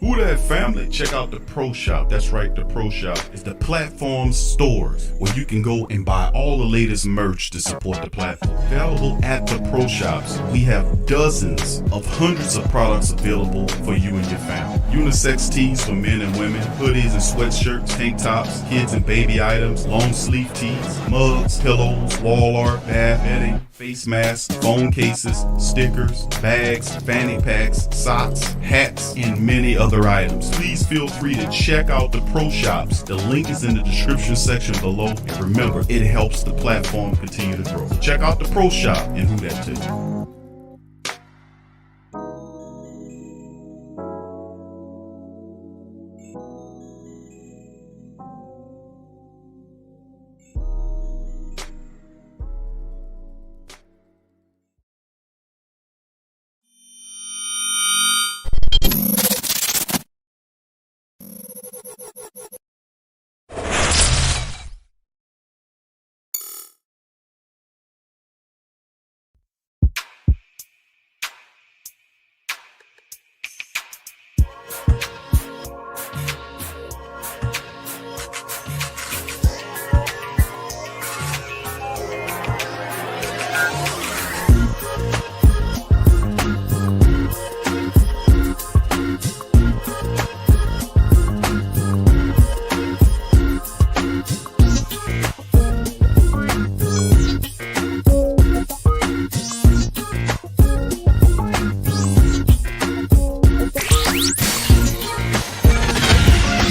Who that family? Check out the Pro Shop. That's right, the Pro Shop is the platform stores where you can go and buy all the latest merch to support the platform. Available at the Pro Shops, we have dozens of hundreds of products available for you and your family. Unisex tees for men and women, hoodies and sweatshirts, tank tops, kids and baby items, long sleeve tees, mugs, pillows, wall art, bath bedding, face masks, phone cases, stickers, bags, fanny packs, socks, hats, and many other items. Please feel free to check out the Pro Shops. The link is in the description section below. And remember, it helps the platform continue to grow. So check out the Pro Shop and who that too.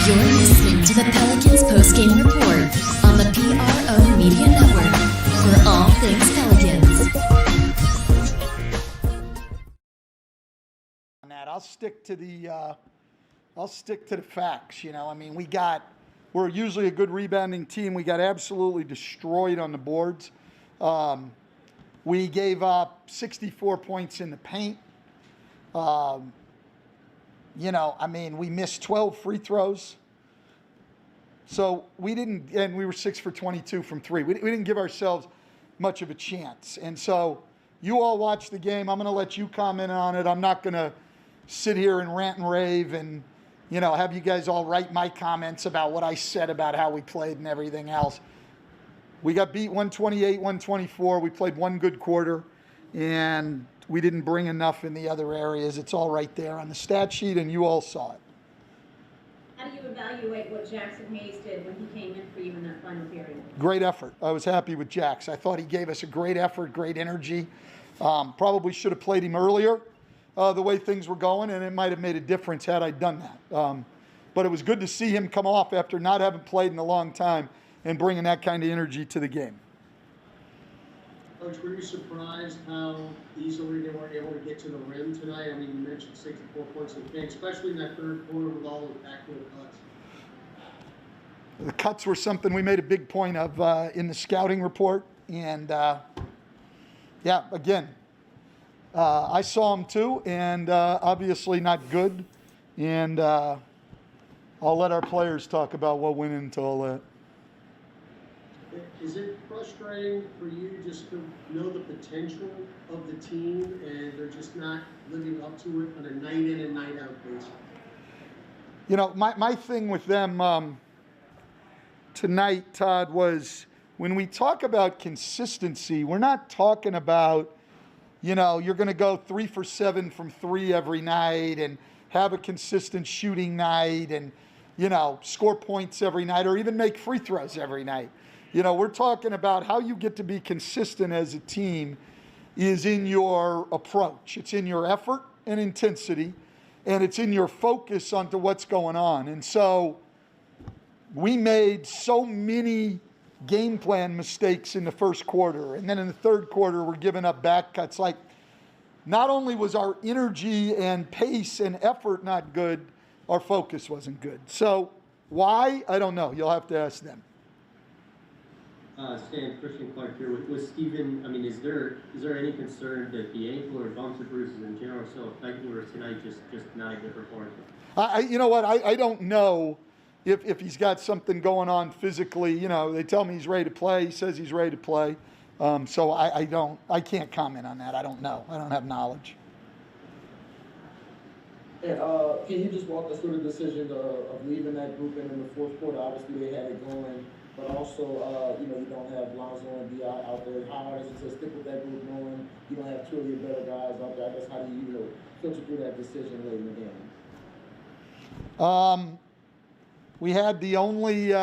You're listening to the Pelicans postgame report on the PRO Media Network for all things Pelicans. On that, I'll stick to the facts. You know, I mean, we're usually a good rebounding team. We got absolutely destroyed on the boards. We gave up 64 points in the paint. You know, I mean, we missed 12 free throws. So and we were 6 for 22 from three. We didn't give ourselves much of a chance. And so you all watch the game. I'm going to let you comment on it. I'm not going to sit here and rant and rave and, you know, have you guys all write my comments about what I said about how we played and everything else. We got beat 128-124. We played one good quarter, and we didn't bring enough in the other areas. It's all right there on the stat sheet, and you all saw it. How do you evaluate what Jackson Hayes did when he came in for you in that final period? Great effort. I was happy with Jax. I thought he gave us a great effort, great energy. Probably should have played him earlier the way things were going, and it might have made a difference had I done that. But it was good to see him come off after not having played in a long time and bringing that kind of energy to the game. Coach, were you surprised how easily they were able to get to the rim tonight? I mean, you mentioned 64 points in the paint, especially in that third quarter with all those backdoor cuts. The cuts were something we made a big point of in the scouting report. And, yeah, again, I saw them too, and obviously not good. And I'll let our players talk about what went into all that. Is it frustrating for you just to know the potential of the team and they're just not living up to it on a night in and night out basis? You know, my thing with them tonight, Todd, was when we talk about consistency, we're not talking about, you know, you're going to go 3 for 7 from three every night and have a consistent shooting night and, you know, score points every night or even make free throws every night. You know, we're talking about how you get to be consistent as a team is in your approach. It's in your effort and intensity, and it's in your focus onto what's going on. And so we made so many game plan mistakes in the first quarter, and then in the third quarter we're giving up back cuts. Like, not only was our energy and pace and effort not good, our focus wasn't good. So why? I don't know. You'll have to ask them. Stan, Christian Clark here with Steven. I mean, is there any concern that the ankle or bumps or bruises in general are so affecting you, or tonight just not a good performance? You know what? I don't know if he's got something going on physically. You know, they tell me he's ready to play. He says he's ready to play. So I can't comment on that. I don't know. I don't have knowledge. And can you just walk us through the decision of leaving that group in the fourth quarter? Obviously, they had it going, but also, you don't have Lonzo and Bi out there. How hard is it to stick with that group knowing you don't have two of your better guys out there? I guess how do you filter through that decision late in the game? We had the only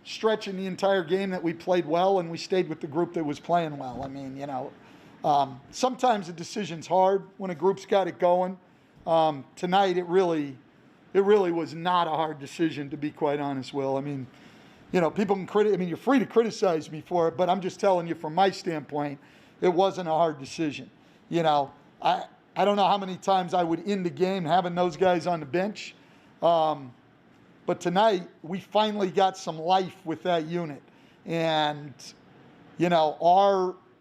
stretch in the entire game that we played well, and we stayed with the group that was playing well. I mean, sometimes a decision's hard when a group's got it going. Tonight, it really was not a hard decision, to be quite honest, Will. I mean, people can you're free to criticize me for it, but I'm just telling you from my standpoint, it wasn't a hard decision. I don't know how many times I would end the game having those guys on the bench. But tonight, we finally got some life with that unit. And,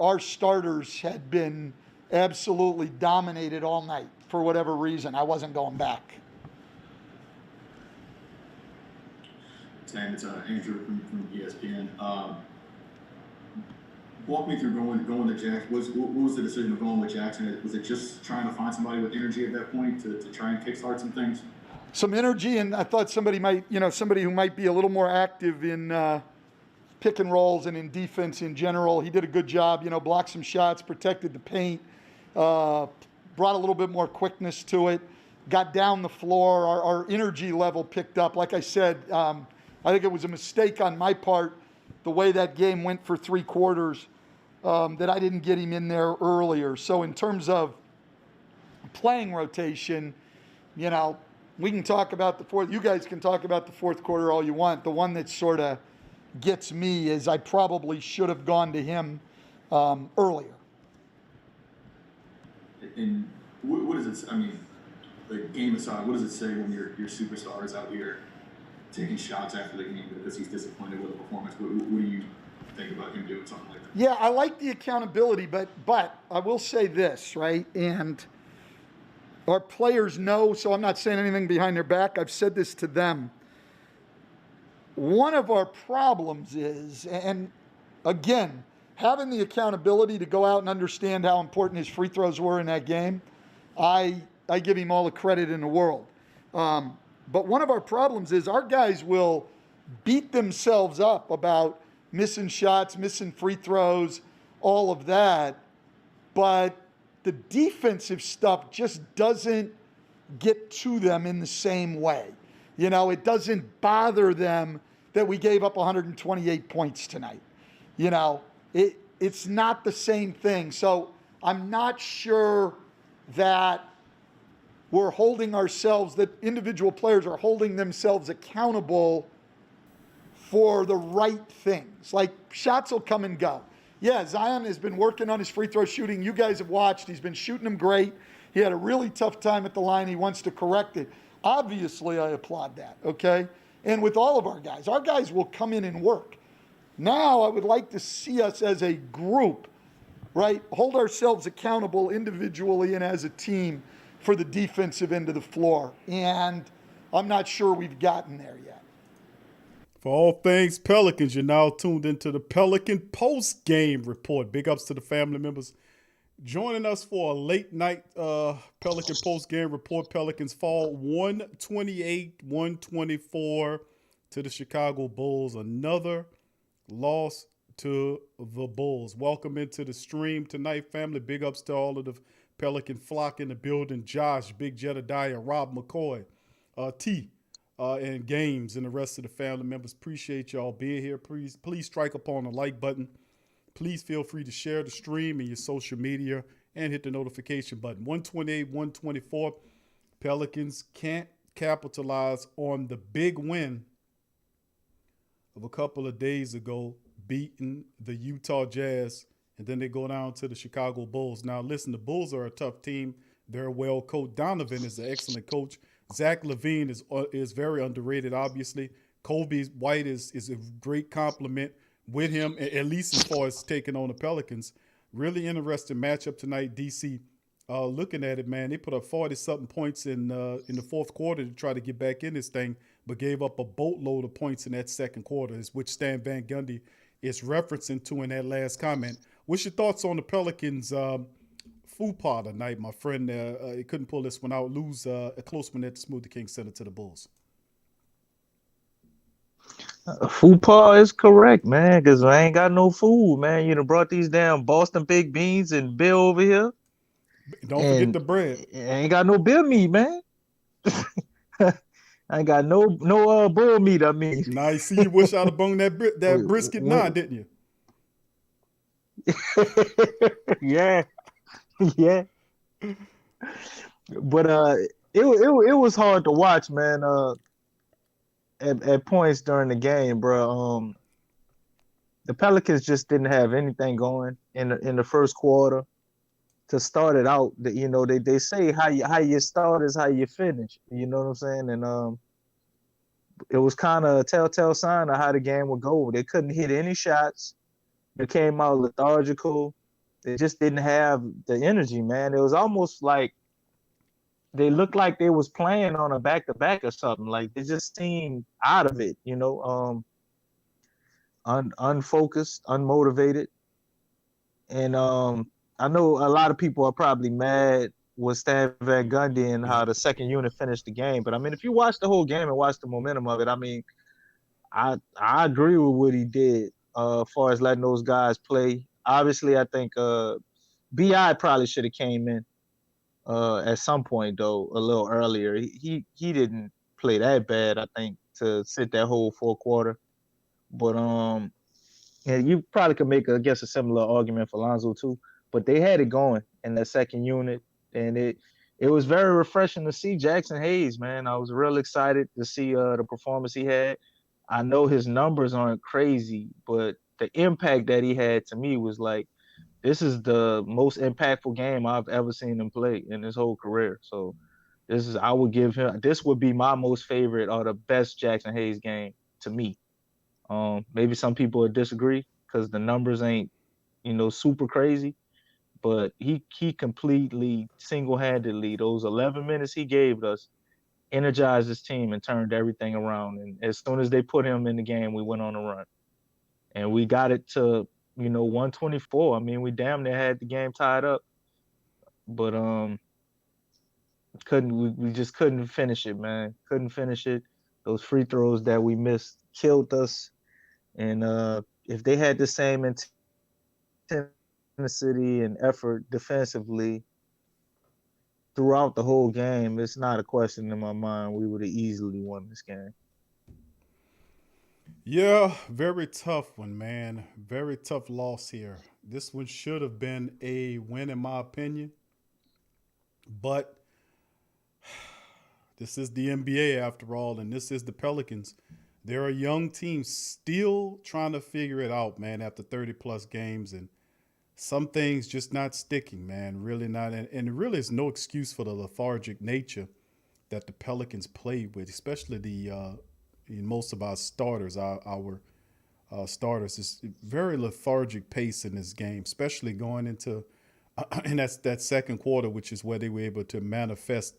our starters had been absolutely dominated all night. For whatever reason, I wasn't going back. Sam, it's Andrew from ESPN. Walk me through going to Jackson. What was the decision of going with Jackson? Was it just trying to find somebody with energy at that point to try and kickstart some things? Some energy, and I thought somebody who might be a little more active in pick and rolls and in defense in general. He did a good job, blocked some shots, protected the paint, brought a little bit more quickness to it, got down the floor. Our energy level picked up. Like I said, I think it was a mistake on my part, the way that game went for 3 quarters, that I didn't get him in there earlier. So in terms of playing rotation, we can talk about the fourth. You guys can talk about the fourth quarter all you want. The one that sort of gets me is I probably should have gone to him earlier. And what does it? I mean, the game aside, what does it say when your superstar is out here taking shots after the game because he's disappointed with the performance? What do you think about him doing something like that? Yeah, I like the accountability, but I will say this, right? And our players know, so I'm not saying anything behind their back. I've said this to them. One of our problems is, and again, having the accountability to go out and understand how important his free throws were in that game, I give him all the credit in the world. But one of our problems is our guys will beat themselves up about missing shots, missing free throws, all of that. But the defensive stuff just doesn't get to them in the same way. It doesn't bother them that we gave up 128 points tonight. It's not the same thing. So I'm not sure that we're holding ourselves, that individual players are holding themselves accountable for the right things. Like, shots will come and go. Yeah, Zion has been working on his free throw shooting. You guys have watched. He's been shooting them great. He had a really tough time at the line. He wants to correct it. Obviously, I applaud that, okay? And with all of our guys will come in and work. Now, I would like to see us as a group, right, hold ourselves accountable individually and as a team for the defensive end of the floor. And I'm not sure we've gotten there yet. For all things Pelicans, you're now tuned into the Pelican post-game report. Big ups to the family members joining us for a late night Pelican post-game report. Pelicans fall 128-124 to the Chicago Bulls. Another loss to the Bulls. Welcome into the stream tonight, family. Big ups to all of the Pelican flock in the building. Josh, Big Jedediah, Rob McCoy, T, and Games, and the rest of the family members. Appreciate y'all being here. Please strike upon the like button. Please feel free to share the stream in your social media and hit the notification button. 128-124. Pelicans can't capitalize on the big win of a couple of days ago, beating the Utah Jazz, and then they go down to the Chicago Bulls. Now, listen, the Bulls are a tough team. They're well coached. Donovan is an excellent coach. Zach LaVine is very underrated, obviously. Kobe White is a great compliment with him, at least as far as taking on the Pelicans. Really interesting matchup tonight, DC. Looking at it, man, they put up 40-something points in the fourth quarter to try to get back in this thing, but gave up a boatload of points in that second quarter, which Stan Van Gundy is referencing to in that last comment. What's your thoughts on the Pelicans Fupa tonight, my friend. He couldn't pull this one out. Lose a close one at the Smoothie King Center to the Bulls. Fupa is correct, man, because I ain't got no food, man. You done brought these damn Boston baked beans and Bill over here, Don't forget and the bread. I ain't got no beer meat, man. I ain't got no bull meat. I mean, Now you see, you wish I'd have bung that brisket now, when, didn't you? yeah, yeah. But it was hard to watch, man. At points during the game, bro. The Pelicans just didn't have anything going in the first quarter to start it out. They say how you start is how you finish. You know what I'm saying? And it was kind of a telltale sign of how the game would go. They couldn't hit any shots. They came out lethargical. They just didn't have the energy, man. It was almost like they looked like they was playing on a back-to-back or something. Like they just seemed out of it, unfocused, unmotivated. And I know a lot of people are probably mad with Stan Van Gundy and Yeah. how the second unit finished the game. But I mean, if you watch the whole game and watch the momentum of it, I mean, I agree with what he did as far as letting those guys play. Obviously, I think Bi probably should have came in at some point though, a little earlier. He didn't play that bad, I think, to sit that whole fourth quarter. But yeah, you probably could make, I guess, a similar argument for Lonzo too. But they had it going in that second unit, and it was very refreshing to see Jackson Hayes, man. I was real excited to see the performance he had. I know his numbers aren't crazy, but the impact that he had to me was like, this is the most impactful game I've ever seen him play in his whole career. So I would give him, this would be my most favorite or the best Jackson Hayes game to me. Maybe some people would disagree because the numbers ain't, super crazy, but he completely single-handedly those 11 minutes he gave us energized his team and turned everything around. And as soon as they put him in the game, we went on a run, and we got it to 124. I mean, we damn near had the game tied up, but we just couldn't finish it, man. Couldn't finish it. Those free throws that we missed killed us. And if they had the same intensity and effort defensively throughout the whole game, it's not a question in my mind. We would have easily won this game. Yeah, very tough one, man. Very tough loss here. This one should have been a win, in my opinion. But this is the NBA after all, and this is the Pelicans. They're a young team still trying to figure it out, man, after 30 plus games. And some things just not sticking, man. Really not. And really, is no excuse for the lethargic nature that the Pelicans played with, especially most of our starters, our starters, is very lethargic pace in this game, especially going into and that's that second quarter, which is where they were able to manifest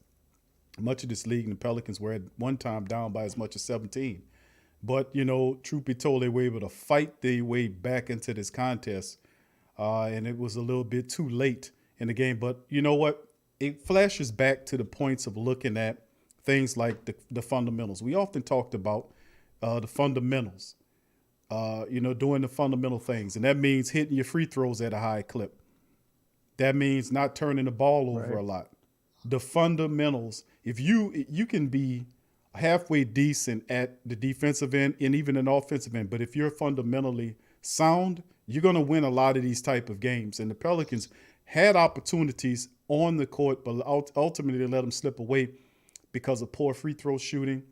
much of this league. And the Pelicans were at one time down by as much as 17. But, truth be told, they were able to fight their way back into this contest. And it was a little bit too late in the game. But you know what? It flashes back to the points of looking at things like the fundamentals. We often talked about the fundamentals, doing the fundamental things. And that means hitting your free throws at a high clip. That means not turning the ball over a lot. The fundamentals, if you can be halfway decent at the defensive end and even an offensive end, but if you're fundamentally sound, you're going to win a lot of these type of games. And the Pelicans had opportunities on the court, but ultimately they let them slip away because of poor free throw shooting,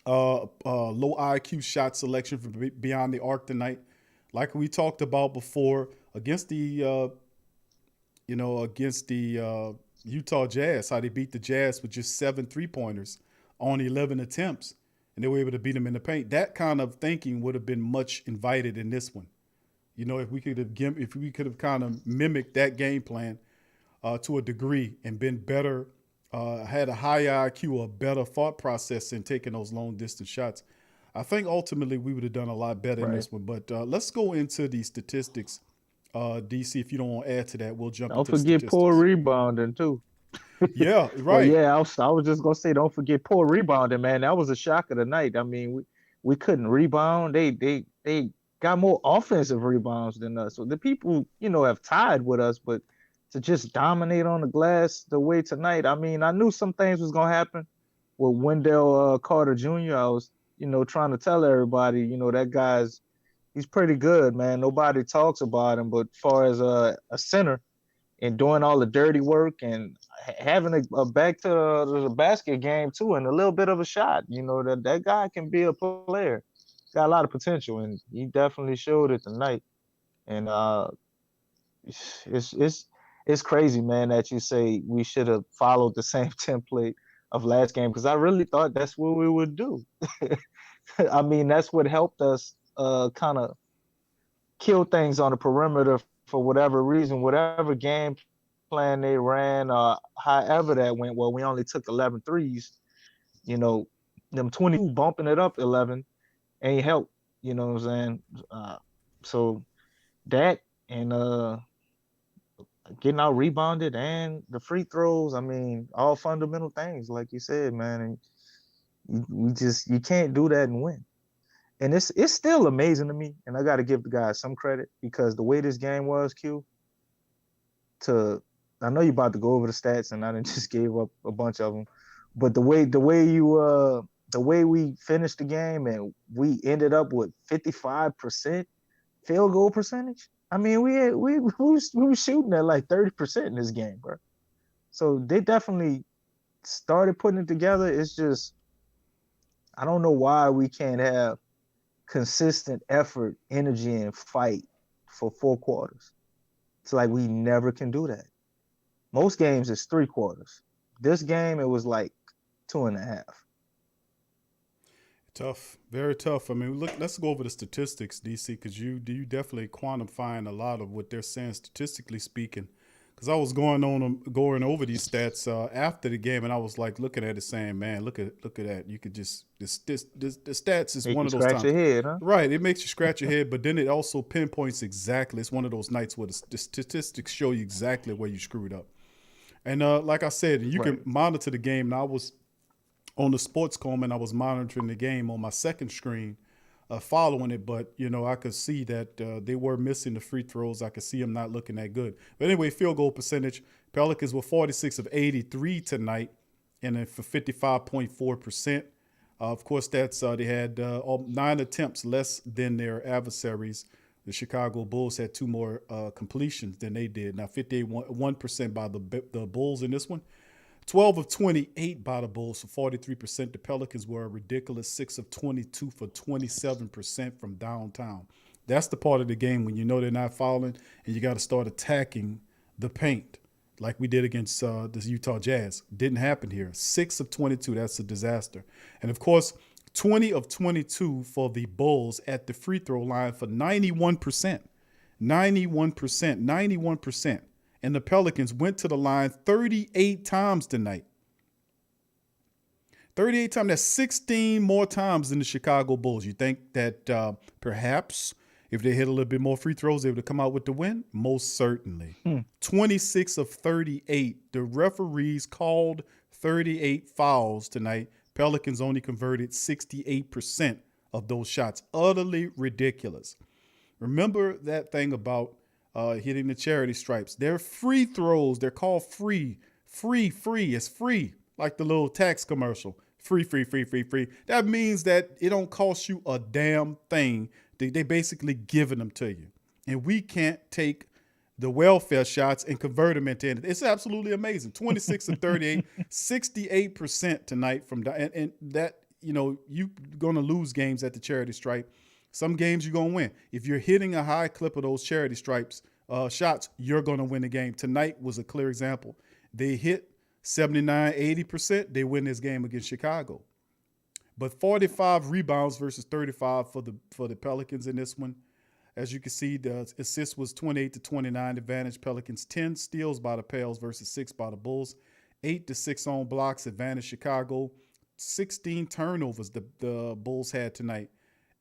low IQ shot selection from beyond the arc tonight. Like we talked about before, against the Utah Jazz, how they beat the Jazz with just 7 3-pointers on 11 attempts, and they were able to beat them in the paint. That kind of thinking would have been much invited in this one. If we could have kind of mimicked that game plan to a degree and been better, had a higher IQ, a better thought process in taking those long distance shots, I think ultimately we would have done a lot better in this one. But let's go into the statistics DC, if you don't want to add to that, we'll jump Don't into the forget poor statistics. rebounding too. Yeah, Well, right. yeah, I was just gonna say, don't forget poor rebounding, man. That was a shock of the night. I mean, we couldn't rebound. They got more offensive rebounds than us. So the people, have tied with us, but to just dominate on the glass the way tonight, I mean, I knew some things was gonna happen with Wendell Carter Jr. I was, trying to tell everybody, that he's pretty good, man. Nobody talks about him, but far as a center and doing all the dirty work and having a back to the basket game too, and a little bit of a shot. That guy can be a player. Got a lot of potential, and he definitely showed it tonight. And it's crazy, man, that you say we should have followed the same template of last game because I really thought that's what we would do. I mean, that's what helped us kind of kill things on the perimeter for whatever reason, whatever game plan they ran, however that went. Well, we only took 11 threes, you know, them 22 bumping it up 11 ain't help, you know what I'm saying? So that and getting out rebounded and the free throws, I mean, all fundamental things, like you said, man. And you can't do that and win. And it's still amazing to me, and I got to give the guys some credit because the way this game was, Q. To I know you about to go over the stats, and I didn't just gave up a bunch of them, but the way we finished the game and we ended up with 55% field goal percentage. I mean, we were shooting at like 30% in this game, bro. So they definitely started putting it together. It's just I don't know why we can't have consistent effort, energy, and fight for 4 quarters. It's like we never can do that. Most games is 3 quarters. This game it was like 2.5. Tough, very tough. I mean, look, let's go over the statistics, DC, because you definitely quantifying a lot of what they're saying statistically speaking. Because I was going over these stats after the game, and I was like looking at it, saying, "Man, look at that! You could just the stats is Make one you of those scratch times, your head, huh? right? It makes you scratch your head, but then it also pinpoints exactly. It's one of those nights where the statistics show you exactly where you screwed up. And like I said, you Right. can monitor the game. And I was on the sports com and I was monitoring the game on my second screen, following it. But I could see that they were missing the free throws. I could see them not looking that good. But anyway, field goal percentage: Pelicans were 46 of 83 tonight, and then for 55.4%. Of course, that's they had 9 attempts less than their adversaries. The Chicago Bulls had 2 more completions than they did. Now, 51% by the Bulls in this one. 12 of 28 by the Bulls for 43%. The Pelicans were a ridiculous 6 of 22 for 27% from downtown. That's the part of the game when you know they're not fouling and you got to start attacking the paint like we did against the Utah Jazz. Didn't happen here. 6 of 22, that's a disaster. And, of course, 20 of 22 for the Bulls at the free throw line for 91%. 91%. 91%. And the Pelicans went to the line 38 times tonight. 38 times. That's 16 more times than the Chicago Bulls. You think that perhaps if they hit a little bit more free throws, they would have come out with the win? Most certainly. 26 of 38. The referees called 38 fouls tonight. Pelicans only converted 68% of those shots. Utterly ridiculous. Remember that thing about hitting the charity stripes. They're free throws. They're called free. Free. It's free. Like the little tax commercial. Free. That means that it don't cost you a damn thing. They basically giving them to you. And we can't take the welfare shots and convert them into it. It's absolutely amazing. 26 of 38, 68% tonight from and that, you're going to lose games at the charity stripe. Some games you're going to win. If you're hitting a high clip of those charity stripes shots, you're going to win the game. Tonight was a clear example. They hit 79, 80%. They win this game against Chicago. But 45 rebounds versus 35 for the Pelicans in this one. As you can see, the assist was 28 to 29 advantage Pelicans. 10 steals by the Pels versus 6 by the Bulls. 8 to 6 on blocks advantage Chicago. 16 turnovers the Bulls had tonight.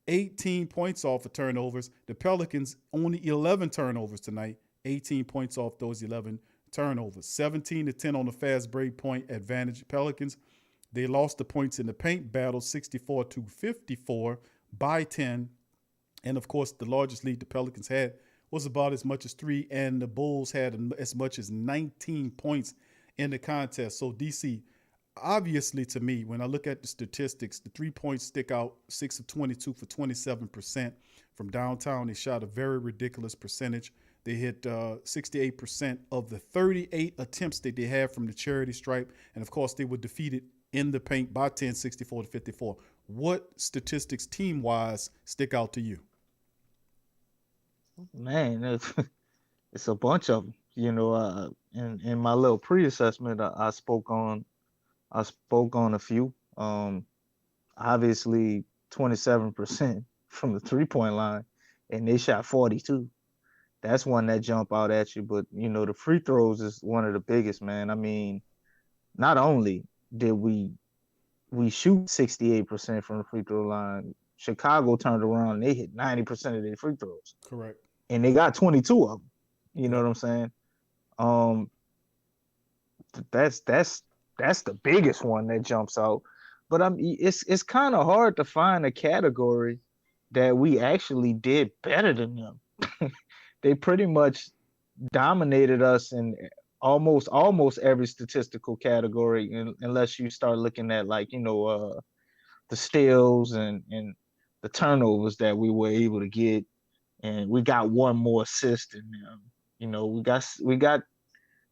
18 points off of turnovers. The Pelicans only 11 turnovers tonight, 18 points off those 11 turnovers. 17-10 on the fast break point advantage. Pelicans, they lost the points in the paint battle, 64-54 by 10. And of course, the largest lead the Pelicans had was about as much as 3, and the Bulls had as much as 19 points in the contest. So DC, obviously to me, when I look at the statistics, the 3 points stick out, 6 of 22 for 27% from downtown. They shot a very ridiculous percentage. They hit 68% of the 38 attempts that they had from the charity stripe. And of course, they were defeated in the paint by 10, 64-54. What statistics team-wise stick out to you? Man, it's a bunch of them. You know, in my little pre-assessment, I spoke on a few. Obviously 27% from the 3-point line, and they shot 42. That's one that jump out at you. But you know, the free throws is one of the biggest, man. I mean, not only did we shoot 68% from the free throw line, Chicago turned around and they hit 90% of their free throws. Correct. And they got 22 of them. You know Yep. what I'm saying? Um, that's the biggest one that jumps out. But it's kind of hard to find a category that we actually did better than them. They pretty much dominated us in almost every statistical category, unless you start looking at, like, you know, the steals and the turnovers that we were able to get, and we got one more assist than them. You know, we got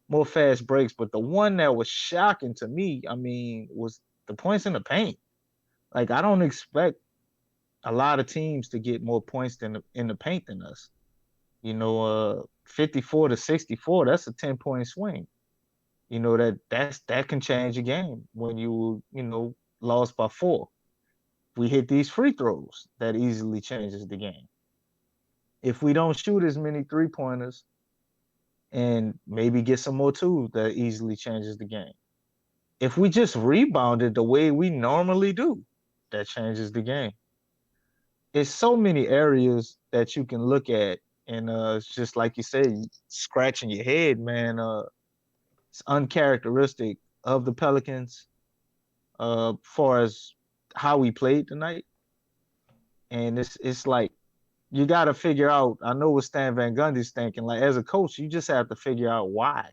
more fast breaks, but the one that was shocking to me, I mean, was the points in the paint. Like, I don't expect a lot of teams to get more points in the paint than us. You know, 54-64, that's a 10-point swing. You know, that can change a game when you know, lost by 4. We hit these free throws, that easily changes the game. If we don't shoot as many 3-pointers and maybe get some more twos, that easily changes the game. If we just rebounded the way we normally do, that changes the game. It's so many areas that you can look at, and it's just like you say, scratching your head, man. It's uncharacteristic of the Pelicans, far as how we played tonight. And it's like, you got to figure out. I know what Stan Van Gundy's thinking. Like, as a coach, you just have to figure out why.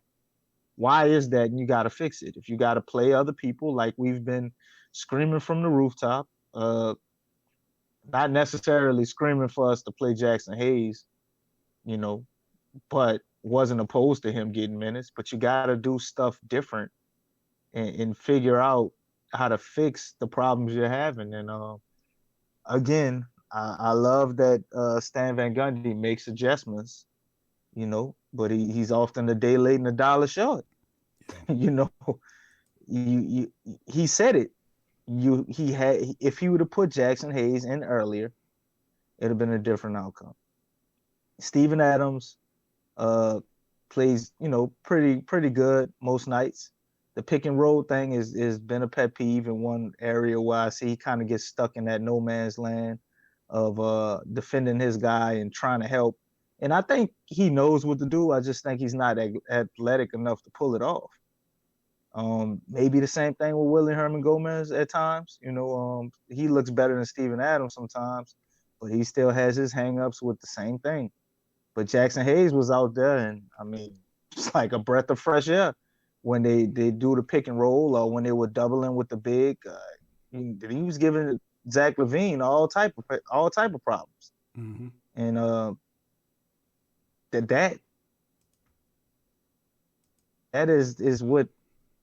Why is that? And you got to fix it. If you got to play other people, like we've been screaming from the rooftop, not necessarily screaming for us to play Jackson Hayes, you know, but wasn't opposed to him getting minutes. But you got to do stuff different and figure out how to fix the problems you're having. And again, I love that Stan Van Gundy makes adjustments, you know, but he's often a day late and a dollar short. You know, he said it. If he would have put Jackson Hayes in earlier, it'd have been a different outcome. Steven Adams plays, you know, pretty good most nights. The pick and roll thing is been a pet peeve in one area where I see he kind of gets stuck in that no man's land of defending his guy and trying to help. And I think he knows what to do. I just think he's not athletic enough to pull it off. Maybe the same thing with Willie Herman Gomez at times. You know, he looks better than Steven Adams sometimes, but he still has his hangups with the same thing. But Jackson Hayes was out there, and I mean, it's like a breath of fresh air when they do the pick and roll, or when they were doubling with the big. He was giving Zach LaVine all type of problems. Mm-hmm. And that is what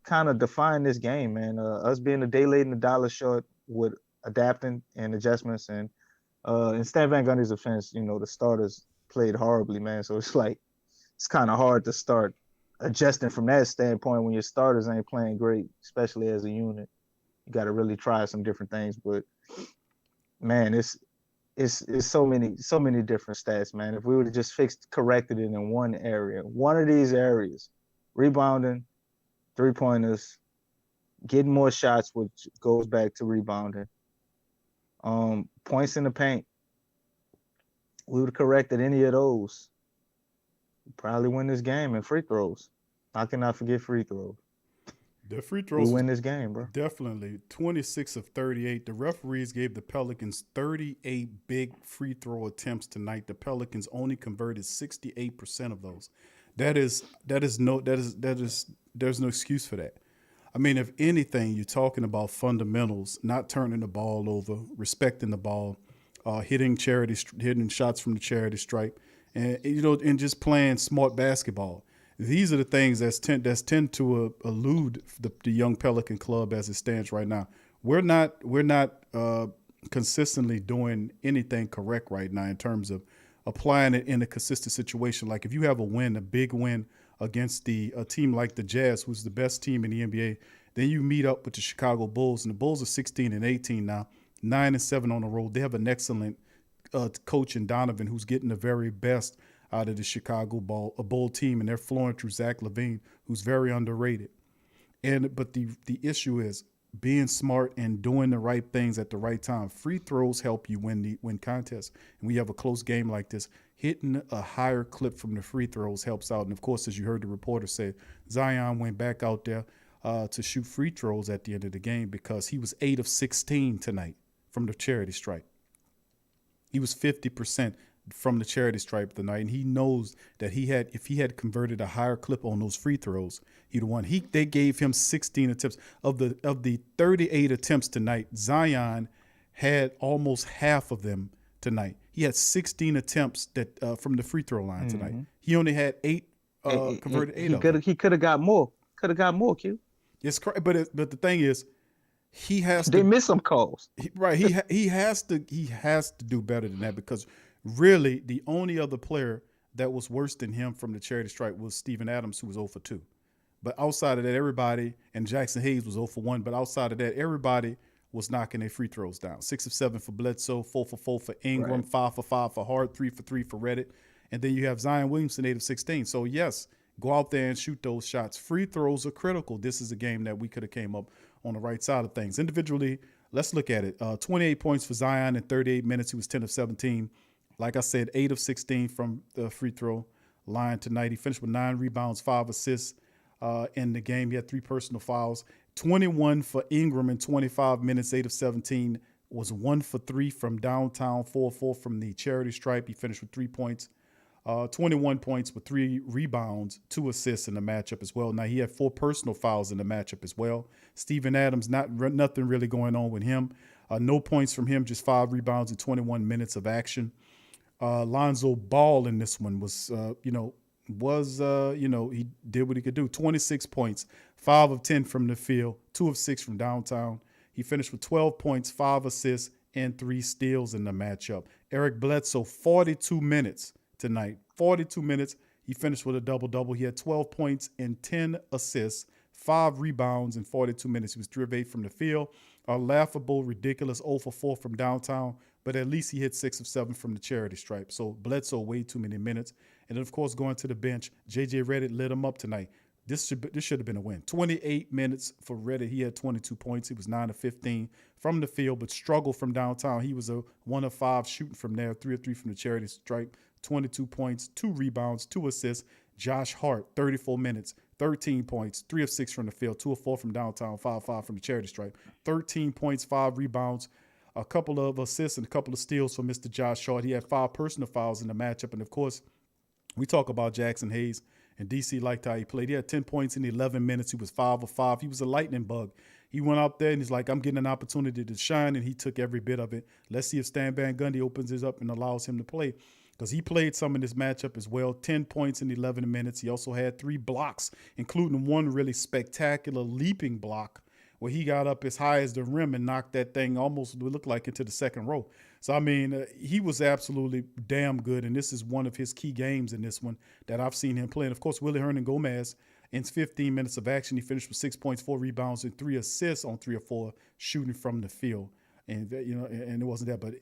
kind of defined this game, man. Us being a day late and a dollar short with adapting and adjustments, and in Stan Van Gundy's offense, you know, the starters played horribly, man. So it's like, it's kind of hard to start adjusting from that standpoint when your starters ain't playing great, especially as a unit. You got to really try some different things. But man, it's so many different stats, man. If we would have just corrected it in one area, one of these areas, rebounding, 3-pointers, getting more shots, which goes back to rebounding, Points in the paint. We would have corrected any of those. We'd probably win this game in free throws. How can I forget free throws? The free We throws was win this game, bro. definitely 26 of 38. The referees gave the Pelicans 38 big free throw attempts tonight. The Pelicans only converted 68% of those. There's no excuse for that. I mean, if anything, you're talking about fundamentals, not turning the ball over, respecting the ball, hitting shots from the charity stripe, and just playing smart basketball. These are the things that tend to elude the young Pelican club as it stands right now. We're not consistently doing anything correct right now in terms of applying it in a consistent situation. Like if you have a big win against a team like the Jazz, who's the best team in the NBA, then you meet up with the Chicago Bulls, and the Bulls are 16-18 now, 9-7 on the road. They have an excellent coach in Donovan, who's getting the very best out of the Chicago Bull team, and they're flowing through Zach LaVine, who's very underrated. But the issue is being smart and doing the right things at the right time. Free throws help you win contests. And we have a close game like this. Hitting a higher clip from the free throws helps out. And of course, as you heard the reporter say, Zion went back out there to shoot free throws at the end of the game because he was 8 of 16 tonight from the charity stripe. He was 50% from the charity stripe tonight, and he knows that if he had converted a higher clip on those free throws, he'd have won. They gave him 16 attempts of the 38 attempts tonight. Zion had almost half of them tonight. He had 16 attempts from the free throw line tonight. He only had 8 converted 8 of them. He could have got more. Could have got more, Q. It's but the thing is, he has to. They miss some calls. He has to do better than that, because really the only other player that was worse than him from the charity stripe was Steven Adams, who was 0 for 2. But outside of that, everybody, and Jackson Hayes was 0 for 1. But outside of that, everybody was knocking their free throws down. 6 of 7 for Bledsoe, 4 for 4 for Ingram, 5 for 5 for Hart, 3 for 3 for Reddit. And then you have Zion Williamson, 8 of 16. So yes, go out there and shoot those shots. Free throws are critical. This is a game that we could have came up on the right side of things. Individually, let's look at it. 28 points for Zion in 38 minutes. He was 10 of 17. Like I said, 8 of 16 from the free throw line tonight. He finished with 9 rebounds, 5 assists in the game. He had 3 personal fouls. 21 for Ingram in 25 minutes, 8 of 17. Was 1 for 3 from downtown, 4 4 from the charity stripe. He finished with 3 points. 21 points with 3 rebounds, 2 assists in the matchup as well. Now, he had 4 personal fouls in the matchup as well. Steven Adams, nothing really going on with him. No points from him, just 5 rebounds in 21 minutes of action. Lonzo Ball in this one he did what he could do. 26 points, 5 of 10 from the field, 2 of 6 from downtown. He finished with 12 points, 5 assists, and 3 steals in the matchup. Eric Bledsoe, 42 minutes tonight. 42 minutes. He finished with a double-double. He had 12 points and 10 assists, 5 rebounds in 42 minutes. He was 3 of 8 from the field. A laughable, ridiculous 0 for 4 from downtown, but at least he hit 6 of 7 from the charity stripe. So Bledsoe, way too many minutes. And then, of course, going to the bench, J.J. Redick lit him up tonight. This should have been a win. 28 minutes for Redick. He had 22 points. He was 9 of 15 from the field, but struggled from downtown. He was a 1 of 5 shooting from there, 3 of 3 from the charity stripe, 22 points, 2 rebounds, 2 assists. Josh Hart, 34 minutes, 13 points, 3 of 6 from the field, 2 of 4 from downtown, 5 of 5 from the charity stripe, 13 points, 5 rebounds, a couple of assists and a couple of steals for Mr. Josh Hart. He had 5 personal fouls in the matchup. And, of course, we talk about Jackson Hayes, and DC liked how he played. He had 10 points in 11 minutes. He was 5 of 5. He was a lightning bug. He went out there and he's like, I'm getting an opportunity to shine, and he took every bit of it. Let's see if Stan Van Gundy opens this up and allows him to play, because he played some in this matchup as well. 10 points in 11 minutes. He also had 3 blocks, including one really spectacular leaping block where he got up as high as the rim and knocked that thing almost, it looked like, into the second row. So, I mean, he was absolutely damn good, and this is one of his key games in this one that I've seen him play. And, of course, Willie Hernan-Gomez, in 15 minutes of action, he finished with 6 points, 4 rebounds, and 3 assists on 3 or 4 shooting from the field. And, and it wasn't that, but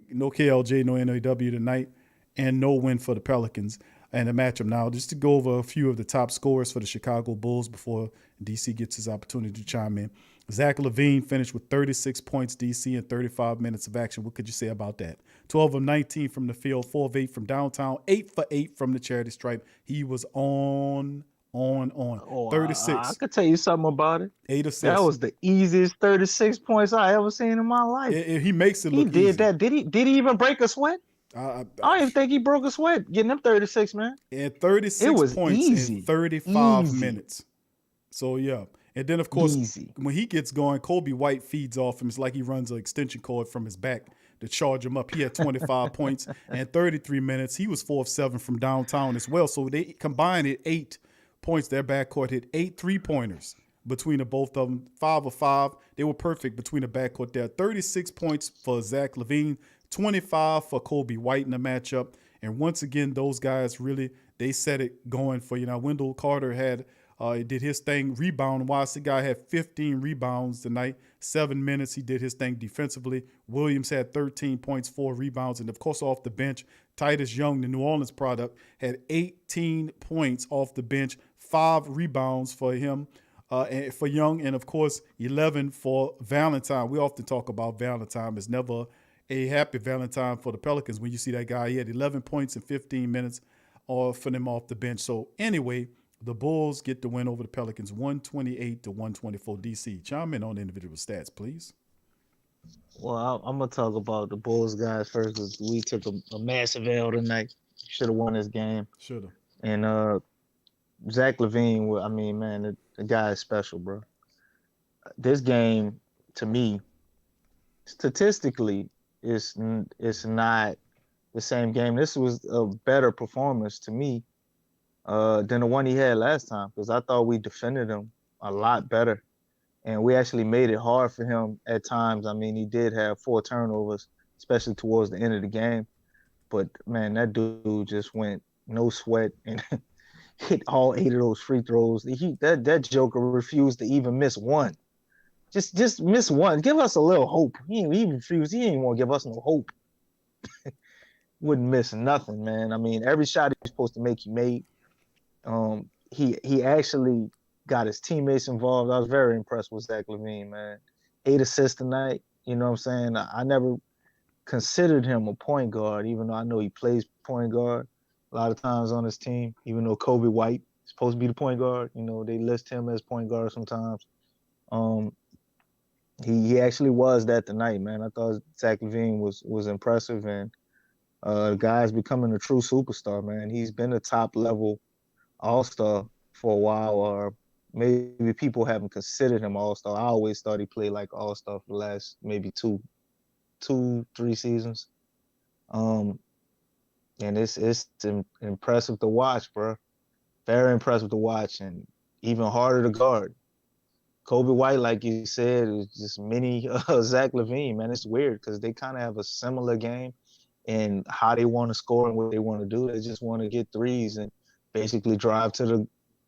no KLJ, no NAW tonight, and no win for the Pelicans and the matchup. Now, just to go over a few of the top scorers for the Chicago Bulls before DC gets his opportunity to chime in. Zach LaVine finished with 36 points, DC, in 35 minutes of action. What could you say about that? 12 of 19 from the field, 4 of 8 from downtown, 8 for 8 from the charity stripe. He was on. Oh, I 36, could tell you something about it. 8 That assists. was the easiest 36 points I ever seen in my life. He makes it He look did easy. that. Did he even break a sweat? I don't even think he broke a sweat getting them 36, man. And It 36 was points in easy. 35 minutes. So, yeah. And then, of course, Easy. when he gets going, Kobe White feeds off him. It's like he runs an extension cord from his back to charge him up. He had 25 points and 33 minutes. He was 4 of 7 from downtown as well. So they combined at 8 points. Their backcourt hit 8 3-pointers between the both of them. 5 of 5. They were perfect between the backcourt there. 36 points for Zach LaVine, 25 for Kobe White in the matchup. And once again, those guys really, they set it going for, Wendell Carter did his thing rebound-wise. The guy had 15 rebounds tonight, 7 minutes. He did his thing defensively. Williams had 13 points, 4 rebounds. And, of course, off the bench, Titus Young, the New Orleans product, had 18 points off the bench, 5 rebounds for him, and for Young, and, of course, 11 for Valentine. We often talk about Valentine. It's never a happy Valentine for the Pelicans when you see that guy. He had 11 points in 15 minutes for them off the bench. So, anyway, the Bulls get the win over the Pelicans, 128-124. DC, chime in on individual stats, please. Well, I'm gonna talk about the Bulls guys first because we took a massive L tonight. Should have won this game. Should have. And Zach LaVine, I mean, man, the guy is special, bro. This game, to me, statistically, it's not the same game. This was a better performance to me than the one he had last time because I thought we defended him a lot better. And we actually made it hard for him at times. I mean, he did have 4 turnovers, especially towards the end of the game. But, man, that dude just went no sweat and hit all 8 of those free throws. That joker refused to even miss one. Just miss one. Give us a little hope. He refused. He didn't even want to give us no hope. Wouldn't miss nothing, man. I mean, every shot he was supposed to make, he made. He actually got his teammates involved. I was very impressed with Zach LaVine, man. 8 assists tonight. You know what I'm saying? I never considered him a point guard, even though I know he plays point guard a lot of times on his team, even though Kobe White is supposed to be the point guard. They list him as point guard sometimes. He actually was that tonight, man. I thought Zach LaVine was impressive, and the guy's becoming a true superstar, man. He's been a top-level all-star for a while, or maybe people haven't considered him all-star. I always thought he played like all-star for the last maybe 3 seasons. And it's impressive to watch, bro. Very impressive to watch, and even harder to guard. Kobe White, like you said, is just mini Zach LaVine, man. It's weird because they kind of have a similar game in how they want to score and what they want to do. They just want to get threes and basically drive to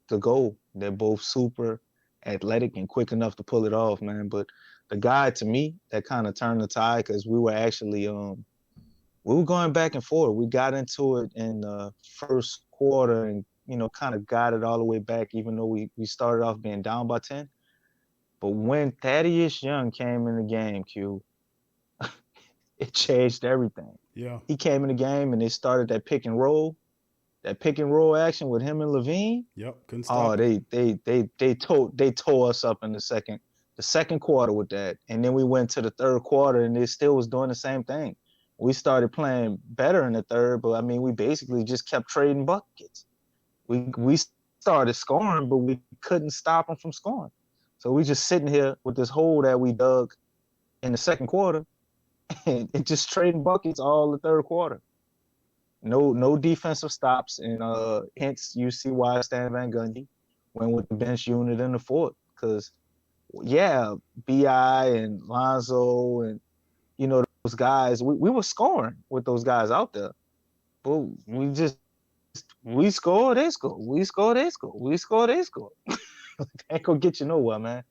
the goal. They're both super athletic and quick enough to pull it off, man. But the guy, to me, that kind of turned the tide because we were actually we were going back and forth. We got into it in the first quarter and, kind of got it all the way back, even though we started off being down by 10. But when Thaddeus Young came in the game, Q, it changed everything. Yeah. He came in the game and they started that pick and roll action with him and LaVine. Yep, couldn't stop. Oh, they tore us up in the second quarter with that. And then we went to the third quarter and they still was doing the same thing. We started playing better in the third, but I mean, we basically just kept trading buckets. We started scoring, but we couldn't stop them from scoring. So we just sitting here with this hole that we dug in the second quarter and just trading buckets all the third quarter. No defensive stops, and hence you see why Stan Van Gundy went with the bench unit in the fourth. Because, yeah, B.I. and Lonzo and, those guys, we were scoring with those guys out there. But we score, they score. We score, they score. We score, they score. Ain't gonna get you nowhere, man.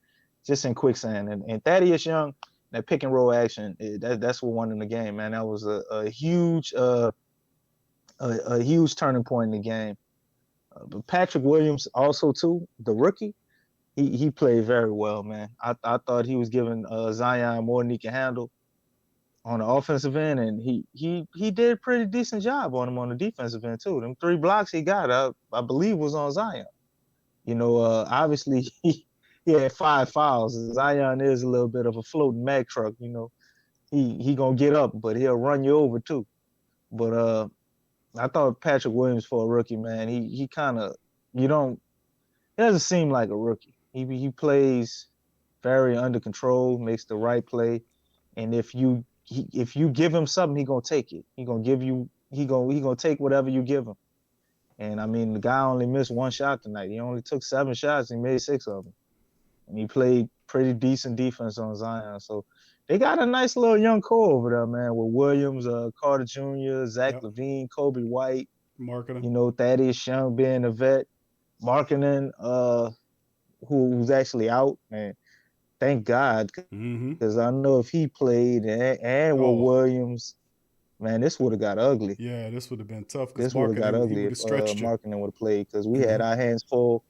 Just in quicksand. And Thaddeus Young, that pick and roll action, that's what won in the game, man. That was a huge huge turning point in the game. But Patrick Williams also too, the rookie, he played very well, man. I thought he was giving Zion more than he can handle on the offensive end, and he did a pretty decent job on him on the defensive end too. Them 3 blocks he got, I believe, was on Zion. Obviously he had 5 fouls. Zion is a little bit of a floating mag truck. He gonna get up, but he'll run you over too. But I thought Patrick Williams for a rookie, man, he kind of you don't he doesn't seem like a rookie. He plays very under control, makes the right play, and if you give him something, he gonna take it. He gonna take whatever you give him. And I mean, the guy only missed 1 shot tonight. He only took 7 shots. He made 6 of them, and he played pretty decent defense on Zion. So they got a nice little young core over there, man, with Williams, Carter Jr., Zach Yep. LaVine, Kobe White, Marketing. Thaddeus Young being a vet, Markkinen, who's actually out, man. Thank God, Mm-hmm. because I know if he played and with Oh, Williams, man, this would have got ugly. yeah, this would have been tough because This would have got marketing, he ugly would if have stretched you. Markkinen would have played, because we Mm-hmm. had our hands full.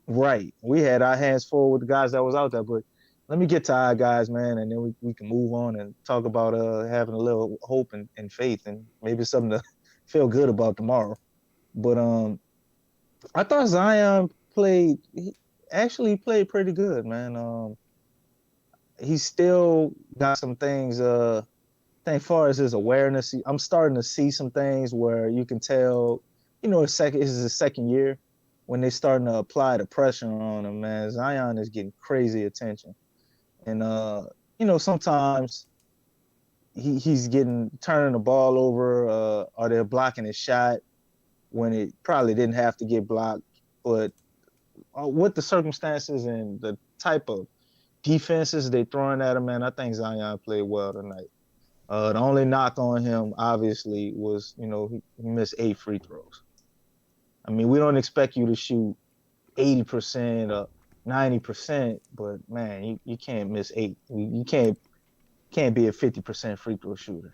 Right, we had our hands full with the guys that was out there. But let me get to our guys, man, and then we can move on and talk about having a little hope and faith and maybe something to feel good about tomorrow. But I thought Zion actually played pretty good, man. He still got some things. I think, as far as his awareness, I'm starting to see some things where you can tell. This is his second year when they're starting to apply the pressure on him. Man, Zion is getting crazy attention, and sometimes he's getting turning the ball over, or they're blocking his shot when it probably didn't have to get blocked, but with the circumstances and the type of defenses they throwing at him, man, I think Zion played well tonight. The only knock on him, obviously, was he missed 8 free throws. I mean, we don't expect you to shoot 80% or 90%, but man, you can't miss 8. You can't be a 50% free throw shooter.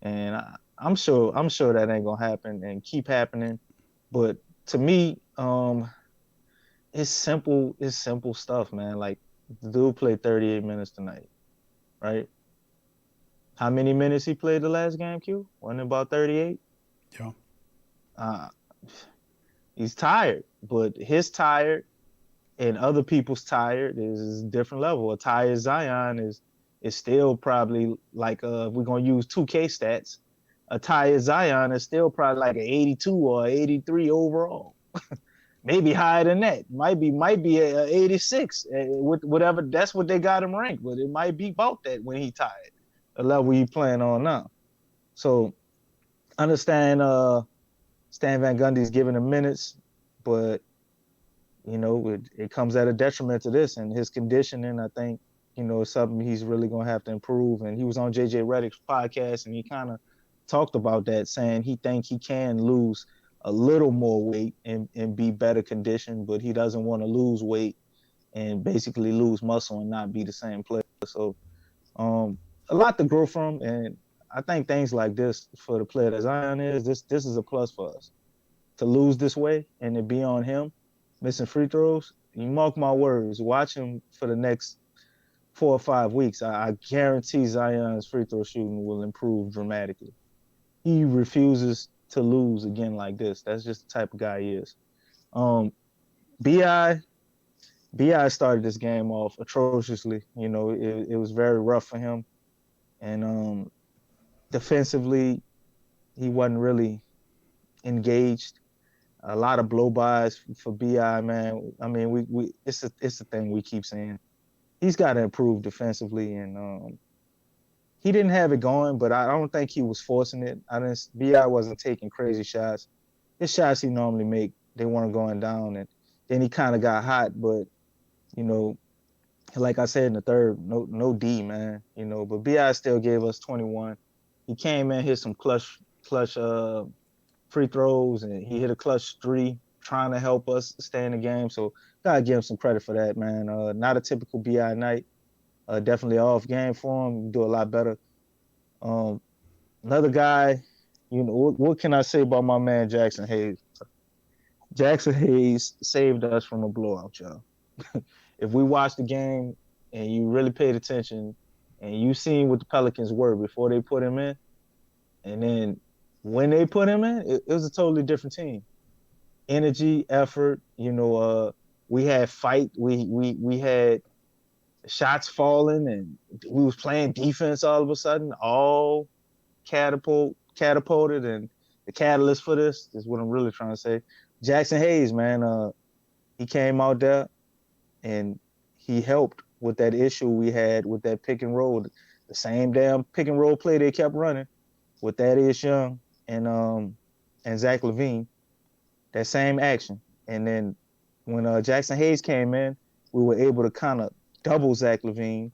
And I'm sure that ain't gonna happen and keep happening. But to me, it's simple. It's simple stuff, man. Like, the dude played 38 minutes tonight, right? How many minutes he played the last game, Q? Wasn't it about 38? Yeah. Uh, he's tired, but his tired and other people's tired is a different level. A tired Zion is still probably like, if we're gonna use 2K stats, a tired Zion is still probably like an 82 or 83 overall. Maybe higher than that. Might be a 86 with whatever. That's what they got him ranked, but it might be about that when he tired. The level he playing on now. So understand Stan Van Gundy's giving him minutes, but it comes at a detriment to this and his conditioning. I think is something he's really gonna have to improve. And he was on JJ Redick's podcast, and he kind of talked about that, saying he thinks he can lose a little more weight and be better conditioned, but he doesn't want to lose weight and basically lose muscle and not be the same player. So a lot to grow from, and I think things like this for the player that Zion is, this is a plus for us. To lose this way and to be on him, missing free throws, you mark my words, watch him for the next 4 or 5 weeks. I guarantee Zion's free throw shooting will improve dramatically. He refuses to lose again like this. That's just the type of guy he is. Bi started this game off atrociously. It was very rough for him, and defensively, he wasn't really engaged. A lot of blow-bys for Bi, man. I mean, we it's a thing we keep saying. He's got to improve defensively, and he didn't have it going, but I don't think he was forcing it. Bi wasn't taking crazy shots. His shots he normally make, they weren't going down, and then he kind of got hot, but you know, like I said in the third, no D, man. But Bi still gave us 21. He came in, hit some clutch free throws, and he hit a clutch 3 trying to help us stay in the game. So gotta give him some credit for that, man. Not a typical Bi night. Definitely off game for him. Do a lot better. Another guy, what can I say about my man Jackson Hayes? Jackson Hayes saved us from a blowout, y'all. If we watched the game and you really paid attention and you seen what the Pelicans were before they put him in, and then when they put him in, it was a totally different team. Energy, effort, we had fight, we had shots falling, and we was playing defense all of a sudden, all catapulted, and the catalyst for this is what I'm really trying to say. Jackson Hayes, man, he came out there and he helped with that issue we had with that pick and roll, the same damn pick and roll play they kept running with Thaddeus Young and Zach LaVine, that same action. And then when Jackson Hayes came in, we were able to kind of double Zach LaVine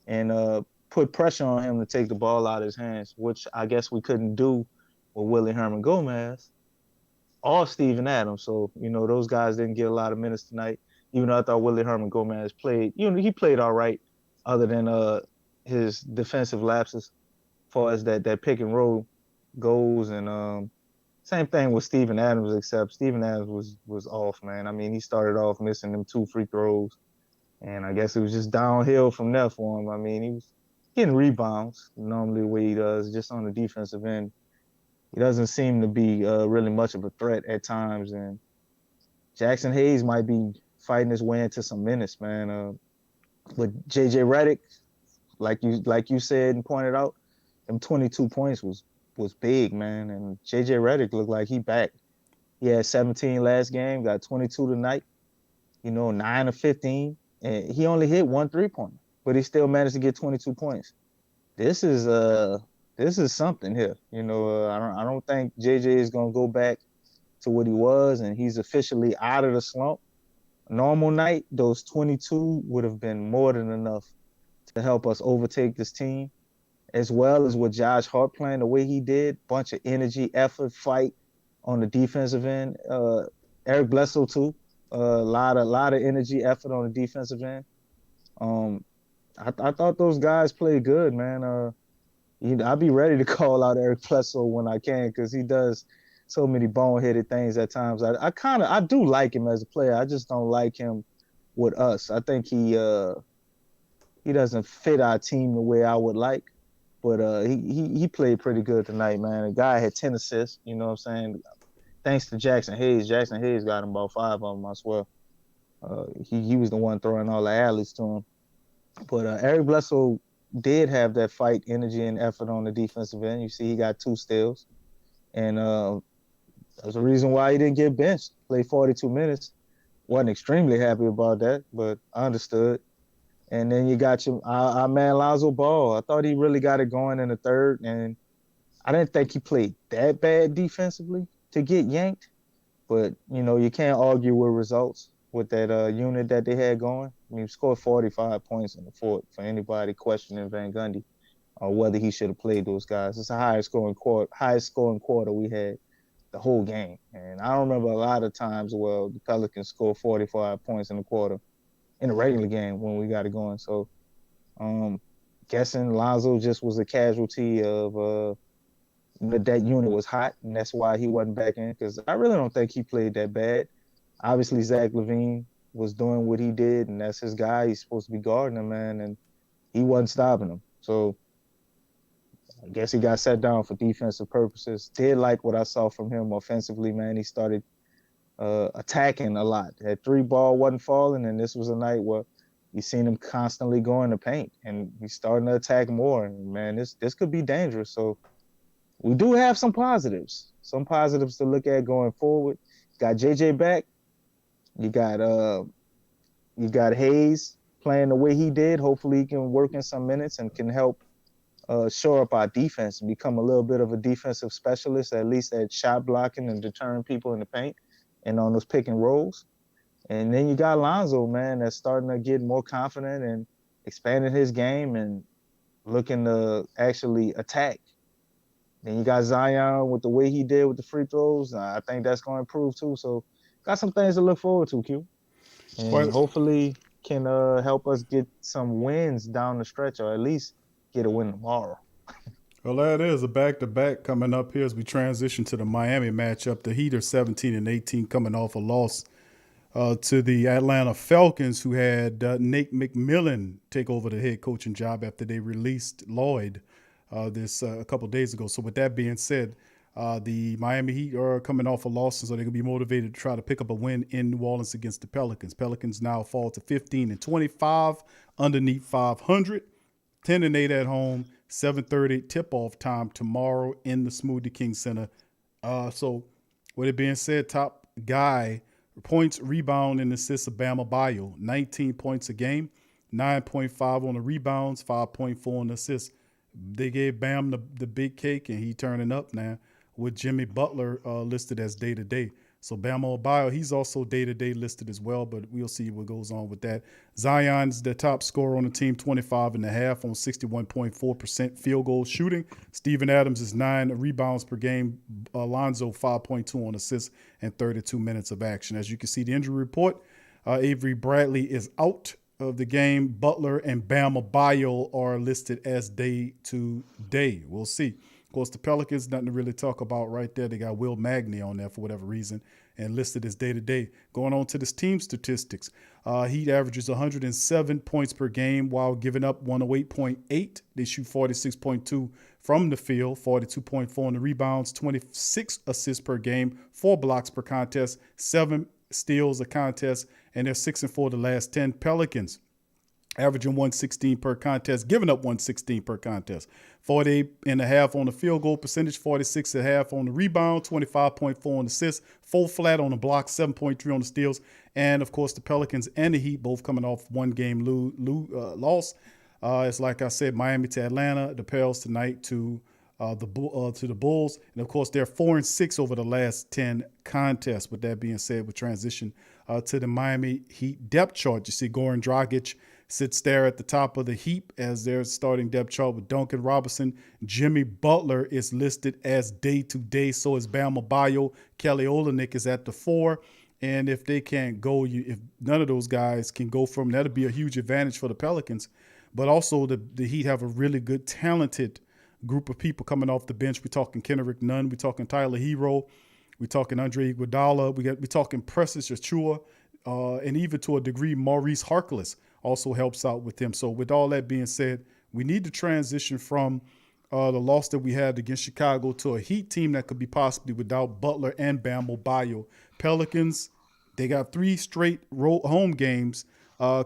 and put pressure on him to take the ball out of his hands, which I guess we couldn't do with Willie Herman Gomez or Steven Adams. So, those guys didn't get a lot of minutes tonight, even though I thought Willie Herman Gomez played, he played all right, other than his defensive lapses as far as that pick and roll goes. And same thing with Steven Adams, except Steven Adams was off, man. I mean, he started off missing them 2 free throws, and I guess it was just downhill from there for him. I mean, he was getting rebounds normally the way he does, just on the defensive end. He doesn't seem to be really much of a threat at times, and Jackson Hayes might be fighting his way into some minutes, man. With JJ Redick, like you said and pointed out, them 22 points was big, man. And JJ Redick looked like he back. He had 17 last game, got 22 tonight. 9 of 15, and he only hit 1 3-pointer, but he still managed to get 22 points. This is something here. I don't think JJ is gonna go back to what he was, and he's officially out of the slump. A normal night, those 22 would have been more than enough to help us overtake this team, as well as with Josh Hart playing the way he did. Bunch of energy, effort, fight on the defensive end. Eric Bledsoe too. A lot of energy, effort on the defensive end. I thought those guys played good, man. I'll be ready to call out Eric Bledsoe when I can, because he does so many boneheaded things at times. I do like him as a player. I just don't like him with us. I think he doesn't fit our team the way I would like. But he played pretty good tonight, man. The guy had 10 assists, you know what I'm saying? Thanks to Jackson Hayes. Jackson Hayes got him about 5 of them, I swear. He was the one throwing all the alleys to him. But Eric Bledsoe did have that fight, energy, and effort on the defensive end. You see he got 2 steals. And there's a reason why he didn't get benched. Played 42 minutes. Wasn't extremely happy about that, but I understood. And then you got our man Lonzo Ball. I thought he really got it going in the third, and I didn't think he played that bad defensively to get yanked. But, you can't argue with results with that unit that they had going. I mean, he scored 45 points in the fourth for anybody questioning Van Gundy or whether he should have played those guys. It's the highest scoring quarter we had the whole game. And I don't remember a lot of times where the Pelicans scored 45 points in the quarter in a regular game when we got it going. So guessing Lonzo just was a casualty of that unit was hot, and that's why he wasn't back in, because I really don't think he played that bad. Obviously, Zach LaVine was doing what he did, and that's his guy. He's supposed to be guarding him, man, and he wasn't stopping him. So I guess he got set down for defensive purposes. Did like what I saw from him offensively, man. He started attacking a lot. That 3-ball wasn't falling, and this was a night where you seen him constantly going to paint, and he's starting to attack more. And man, this could be dangerous. So we do have some positives to look at going forward. Got JJ back. You got Hayes playing the way he did. Hopefully he can work in some minutes and can help shore up our defense and become a little bit of a defensive specialist, at least at shot blocking and deterring people in the paint and on those pick and rolls. And then you got Lonzo, man, that's starting to get more confident and expanding his game and looking to actually attack. Then you got Zion with the way he did with the free throws. I think that's going to improve too. So got some things to look forward to, Q. And hopefully can help us get some wins down the stretch, or at least get a win tomorrow. Well, that is a back-to-back coming up here as we transition to the Miami matchup. The Heat are 17-18 coming off a loss to the Atlanta Falcons, who had Nate McMillan take over the head coaching job after they released Lloyd a couple of days ago. So with that being said, the Miami Heat are coming off a loss, so they're going to be motivated to try to pick up a win in New Orleans against the Pelicans. Pelicans now fall to 15-25, underneath 500, 10-8 at home, 7:30 tip-off time tomorrow in the Smoothie King Center. So with it being said, top guy, points, rebound, and assists of Bam Adebayo, 19 points a game, 9.5 on the rebounds, 5.4 on the assists. They gave Bam the big cake, and he turning up now with Jimmy Butler listed as day-to-day. So Bam Adebayo, he's also day-to-day listed as well, but we'll see what goes on with that. Zion's the top scorer on the team, 25.5 on 61.4% field goal shooting. Steven Adams is 9 rebounds per game. Alonzo, 5.2 on assists and 32 minutes of action. As you can see, the injury report, Avery Bradley is out of the game. Butler and Bam Adebayo are listed as day-to-day. We'll see. Of course, the Pelicans, nothing to really talk about right there. They got Will Magny on there for whatever reason and listed as day-to-day. Going on to this team statistics, Heat averages 107 points per game while giving up 108.8. They shoot 46.2 from the field, 42.4 on the rebounds, 26 assists per game, 4 blocks per contest, 7 steals a contest, and they're 6-4 the last 10. Pelicans averaging 116 per contest, giving up 116 per contest. 48.5 on the field goal percentage, 46.5 on the rebound, 25.4 on the assists, 4 flat on the block, 7.3 on the steals. And, of course, the Pelicans and the Heat both coming off one-game loss. It's like I said, Miami to Atlanta, the Pels tonight to the Bulls. And, of course, they're 4-6 over the last 10 contests. With that being said, we transition to the Miami Heat depth chart. You see Goran Dragic sits there at the top of the heap as their starting depth chart with Duncan Robinson. Jimmy Butler is listed as day-to-day. So is Bam Adebayo. Kelly Olynyk is at the 4. And if they can't go, if none of those guys can go from, that'll be a huge advantage for the Pelicans. But also the Heat have a really good, talented group of people coming off the bench. We're talking Kenrick Nunn. We're talking Tyler Hero. We're talking Andre Iguodala. We're talking Precious Achua. And even to a degree, Maurice Harkless also helps out with them. So with all that being said, we need to transition from the loss that we had against Chicago to a Heat team that could be possibly without Butler and Bam Adebayo. Pelicans, they got 3 straight home games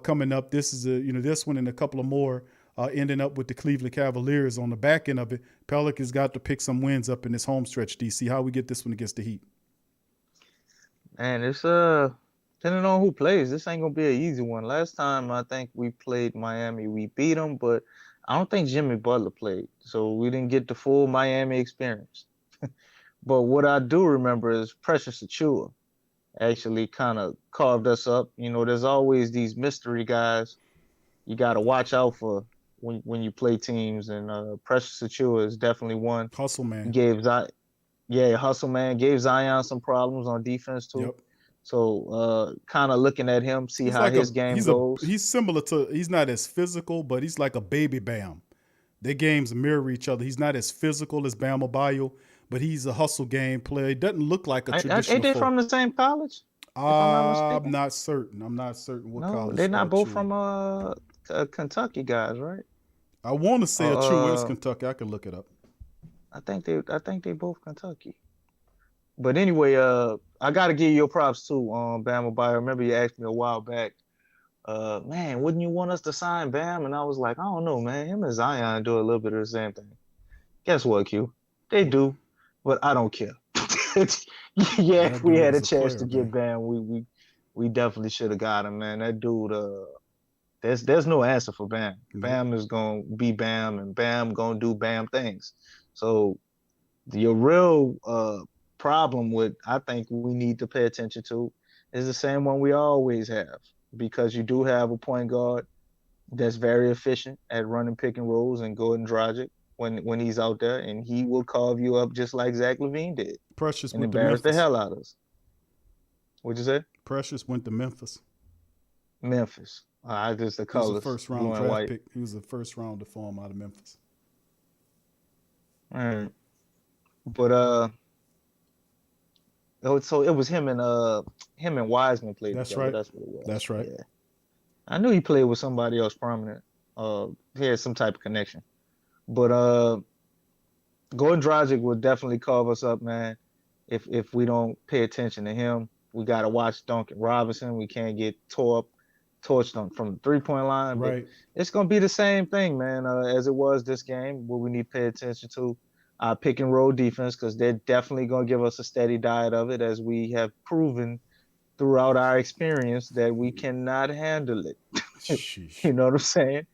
coming up. This is this one and a couple of more ending up with the Cleveland Cavaliers on the back end of it. Pelicans got to pick some wins up in this home stretch. DC, how we get this one against the Heat? Man, it's depending on who plays, this ain't gonna be an easy one. Last time I think we played Miami, we beat them, but I don't think Jimmy Butler played, so we didn't get the full Miami experience. But what I do remember is Precious Achua actually kind of carved us up. You know, there's always these mystery guys you got to watch out for when you play teams, and Precious Achua is definitely one. Hustle man. Hustle man gave Zion some problems on defense too. Yep. So kind of looking at him, see how his game goes. He's similar to, he's not as physical, but he's like a baby Bam. Their games mirror each other. He's not as physical as Bam Adebayo, but he's a hustle game player. He doesn't look like a traditional. Ain't they from the same college? I'm not certain what college. They're not both from Kentucky guys, right? I want to say Achua is Kentucky. I can look it up. I think they both Kentucky. But anyway, I gotta give you your props too, Bam Adebayo. I remember you asked me a while back, man, wouldn't you want us to sign Bam? And I was like, I don't know, man. Him and Zion do a little bit of the same thing. Guess what, Q? They do, but I don't care. If we had a chance to get Bam, we definitely should have got him, man. That dude, there's no answer for Bam. Bam is gonna be Bam, and Bam gonna do Bam things. So your real problem with, I think we need to pay attention to, is the same one we always have, because you do have a point guard that's very efficient at running pick and rolls, and Goran Dragic when he's out there, and he will carve you up just like Zach LaVine did. Precious and went embarrass to Memphis. The hell out of us. What'd you say? Precious went to Memphis. Just the colors. He was a first round draft pick. He was the first round to form out of Memphis. Right. But so it was him and Wiseman played That's together. right. That's what it was. That's right. Yeah. I knew he played with somebody else prominent. He had some type of connection. But Gordon Dragic will definitely carve us up, man. If we don't pay attention to him, we gotta watch Duncan Robinson. We can't get torched from the 3-point line. But Right. it's gonna be the same thing, man, as it was this game. What we need to pay attention to, pick and roll defense, because they're definitely gonna give us a steady diet of it, as we have proven throughout our experience that we cannot handle it. Sheesh. You know what I'm saying?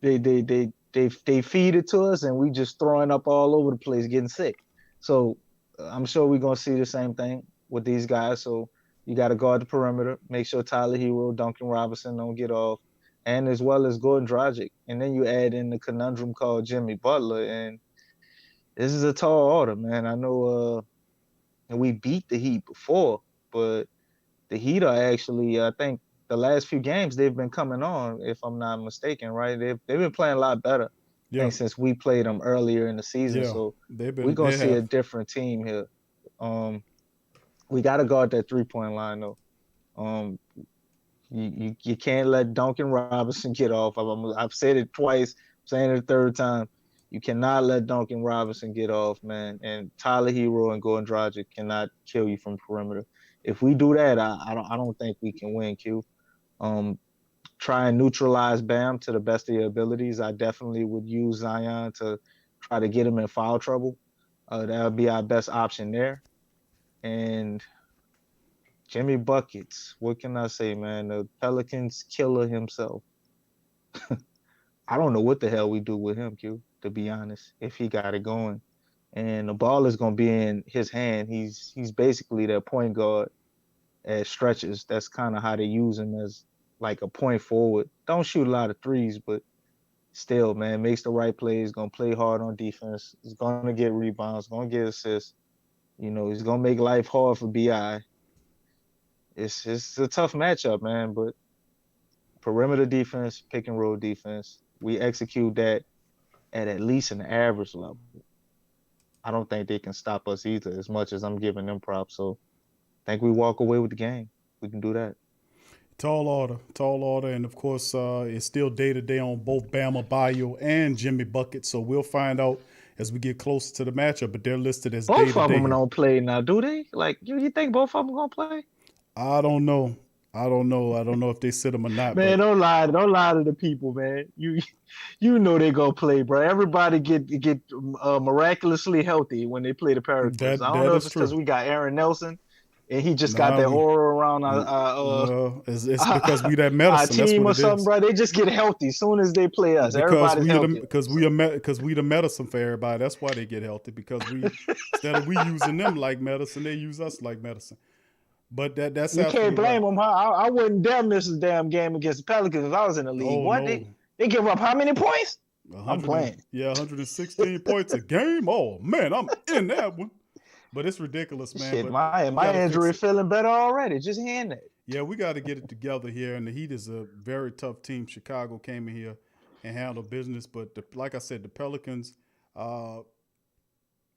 They feed it to us, and we just throwing up all over the place, getting sick. So I'm sure we're gonna see the same thing with these guys. So you got to guard the perimeter, make sure Tyler Hero, Duncan Robinson don't get off, and as well as Gordon Dragic. And then you add in the conundrum called Jimmy Butler, and this is a tall order, man. I know we beat the Heat before, but the Heat are actually, I think, the last few games they've been coming on, if I'm not mistaken, right? They've been playing a lot better, I Yeah. think, since we played them earlier in the season. Yeah. So They've we're been. gonna They see a have. different team here. We got to guard that 3-point line though. Um, you can't let Duncan Robinson get off. I've said it twice. I'm saying it a third time. You cannot let Duncan Robinson get off, man. And Tyler Hero and Gordon Dragic cannot kill you from the perimeter. If we do that, I don't think we can win, Q. Um, Try and neutralize Bam to the best of your abilities. I definitely would use Zion to try to get him in foul trouble. That would be our best option there. And Jimmy Buckets, what can I say, man? The Pelicans killer himself. I don't know what the hell we do with him, Q, to be honest, if he got it going. And the ball is gonna be in his hand. He's basically their point guard at stretches. That's kind of how they use him, as like a point forward. Don't shoot a lot of threes, but still, man, makes the right plays, gonna play hard on defense. He's gonna get rebounds, gonna get assists. He's gonna make life hard for BI. It's a tough matchup, man, but perimeter defense, pick and roll defense, we execute that at least an average level. I don't think they can stop us either, as much as I'm giving them props. So I think we walk away with the game. We can do that. Tall order, and of course, it's still day to day on both Bama Bio and Jimmy Bucket. So we'll find out as we get closer to the matchup. But they're listed as day Both to of day them here. don't play now, do they? Like, you think both of them gonna play? I don't know. I don't know if they sit them or not. Man, But don't lie to the people, man. You know they gonna play, bro. Everybody get miraculously healthy when they play the Pelicans. I don't that know if is it's because true. we got Aaron Nelson and he just got Nah, that we aura around well, it's because we that our medicine. That's team what or it something, is. bro. They just get healthy as soon as they play us. Everybody's healthy. Because we the medicine for everybody. That's why they get healthy, because we instead of we using them like medicine, they use us like medicine. But that's You can't absolutely right. blame them, huh? I wouldn't dare miss a damn game against the Pelicans if I was in the league. Oh What no, they give up how many points? I'm 100 playing. 116 points a game. Oh man, I'm in that one. But it's ridiculous, man. Shit, But we my got to fix injury it. feeling better already. Just hand it. Yeah, we got to get it together here. And the Heat is a very tough team. Chicago came in here and handled business, but like I said, the Pelicans uh,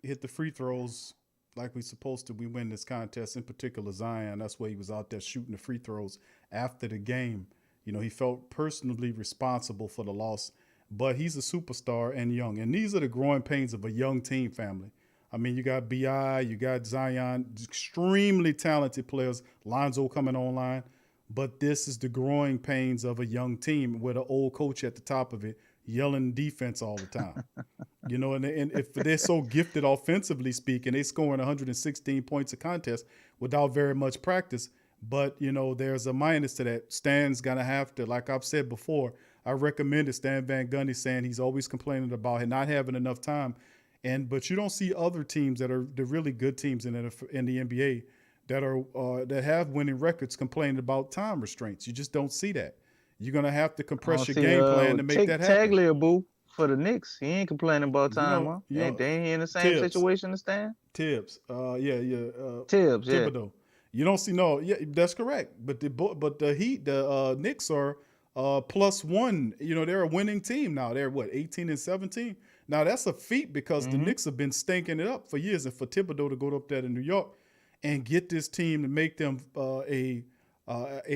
hit the free throws like we supposed to. We win this contest. In particular, Zion. That's why he was out there shooting the free throws after the game. He felt personally responsible for the loss, but he's a superstar and young. And these are the growing pains of a young team family. I mean, you got BI, you got Zion, extremely talented players, Lonzo coming online. But this is the growing pains of a young team with an old coach at the top of it yelling defense all the time. And if they're so gifted offensively speaking, they scoring 116 points a contest without very much practice. But, there's a minus to that. Stan's going to have to, like I've said before, I recommended Stan Van Gundy, saying he's always complaining about not having enough time. But you don't see other teams that are the really good teams in the NBA that have winning records complaining about time restraints. You just don't see that. You're gonna have to compress your game plan to make that happen. Tagliabue for the Knicks. He ain't complaining about time, huh? They ain't in the same situation as Stan. Tibbs, Tibbs, yeah. Thibodeau. You don't see no. Yeah, that's correct. But the Heat, the Knicks are +1. They're a winning team now. They're what, 18-17. Now that's a feat because the Knicks have been stinking it up for years, and for Thibodeau to go up there to New York and get this team to make them a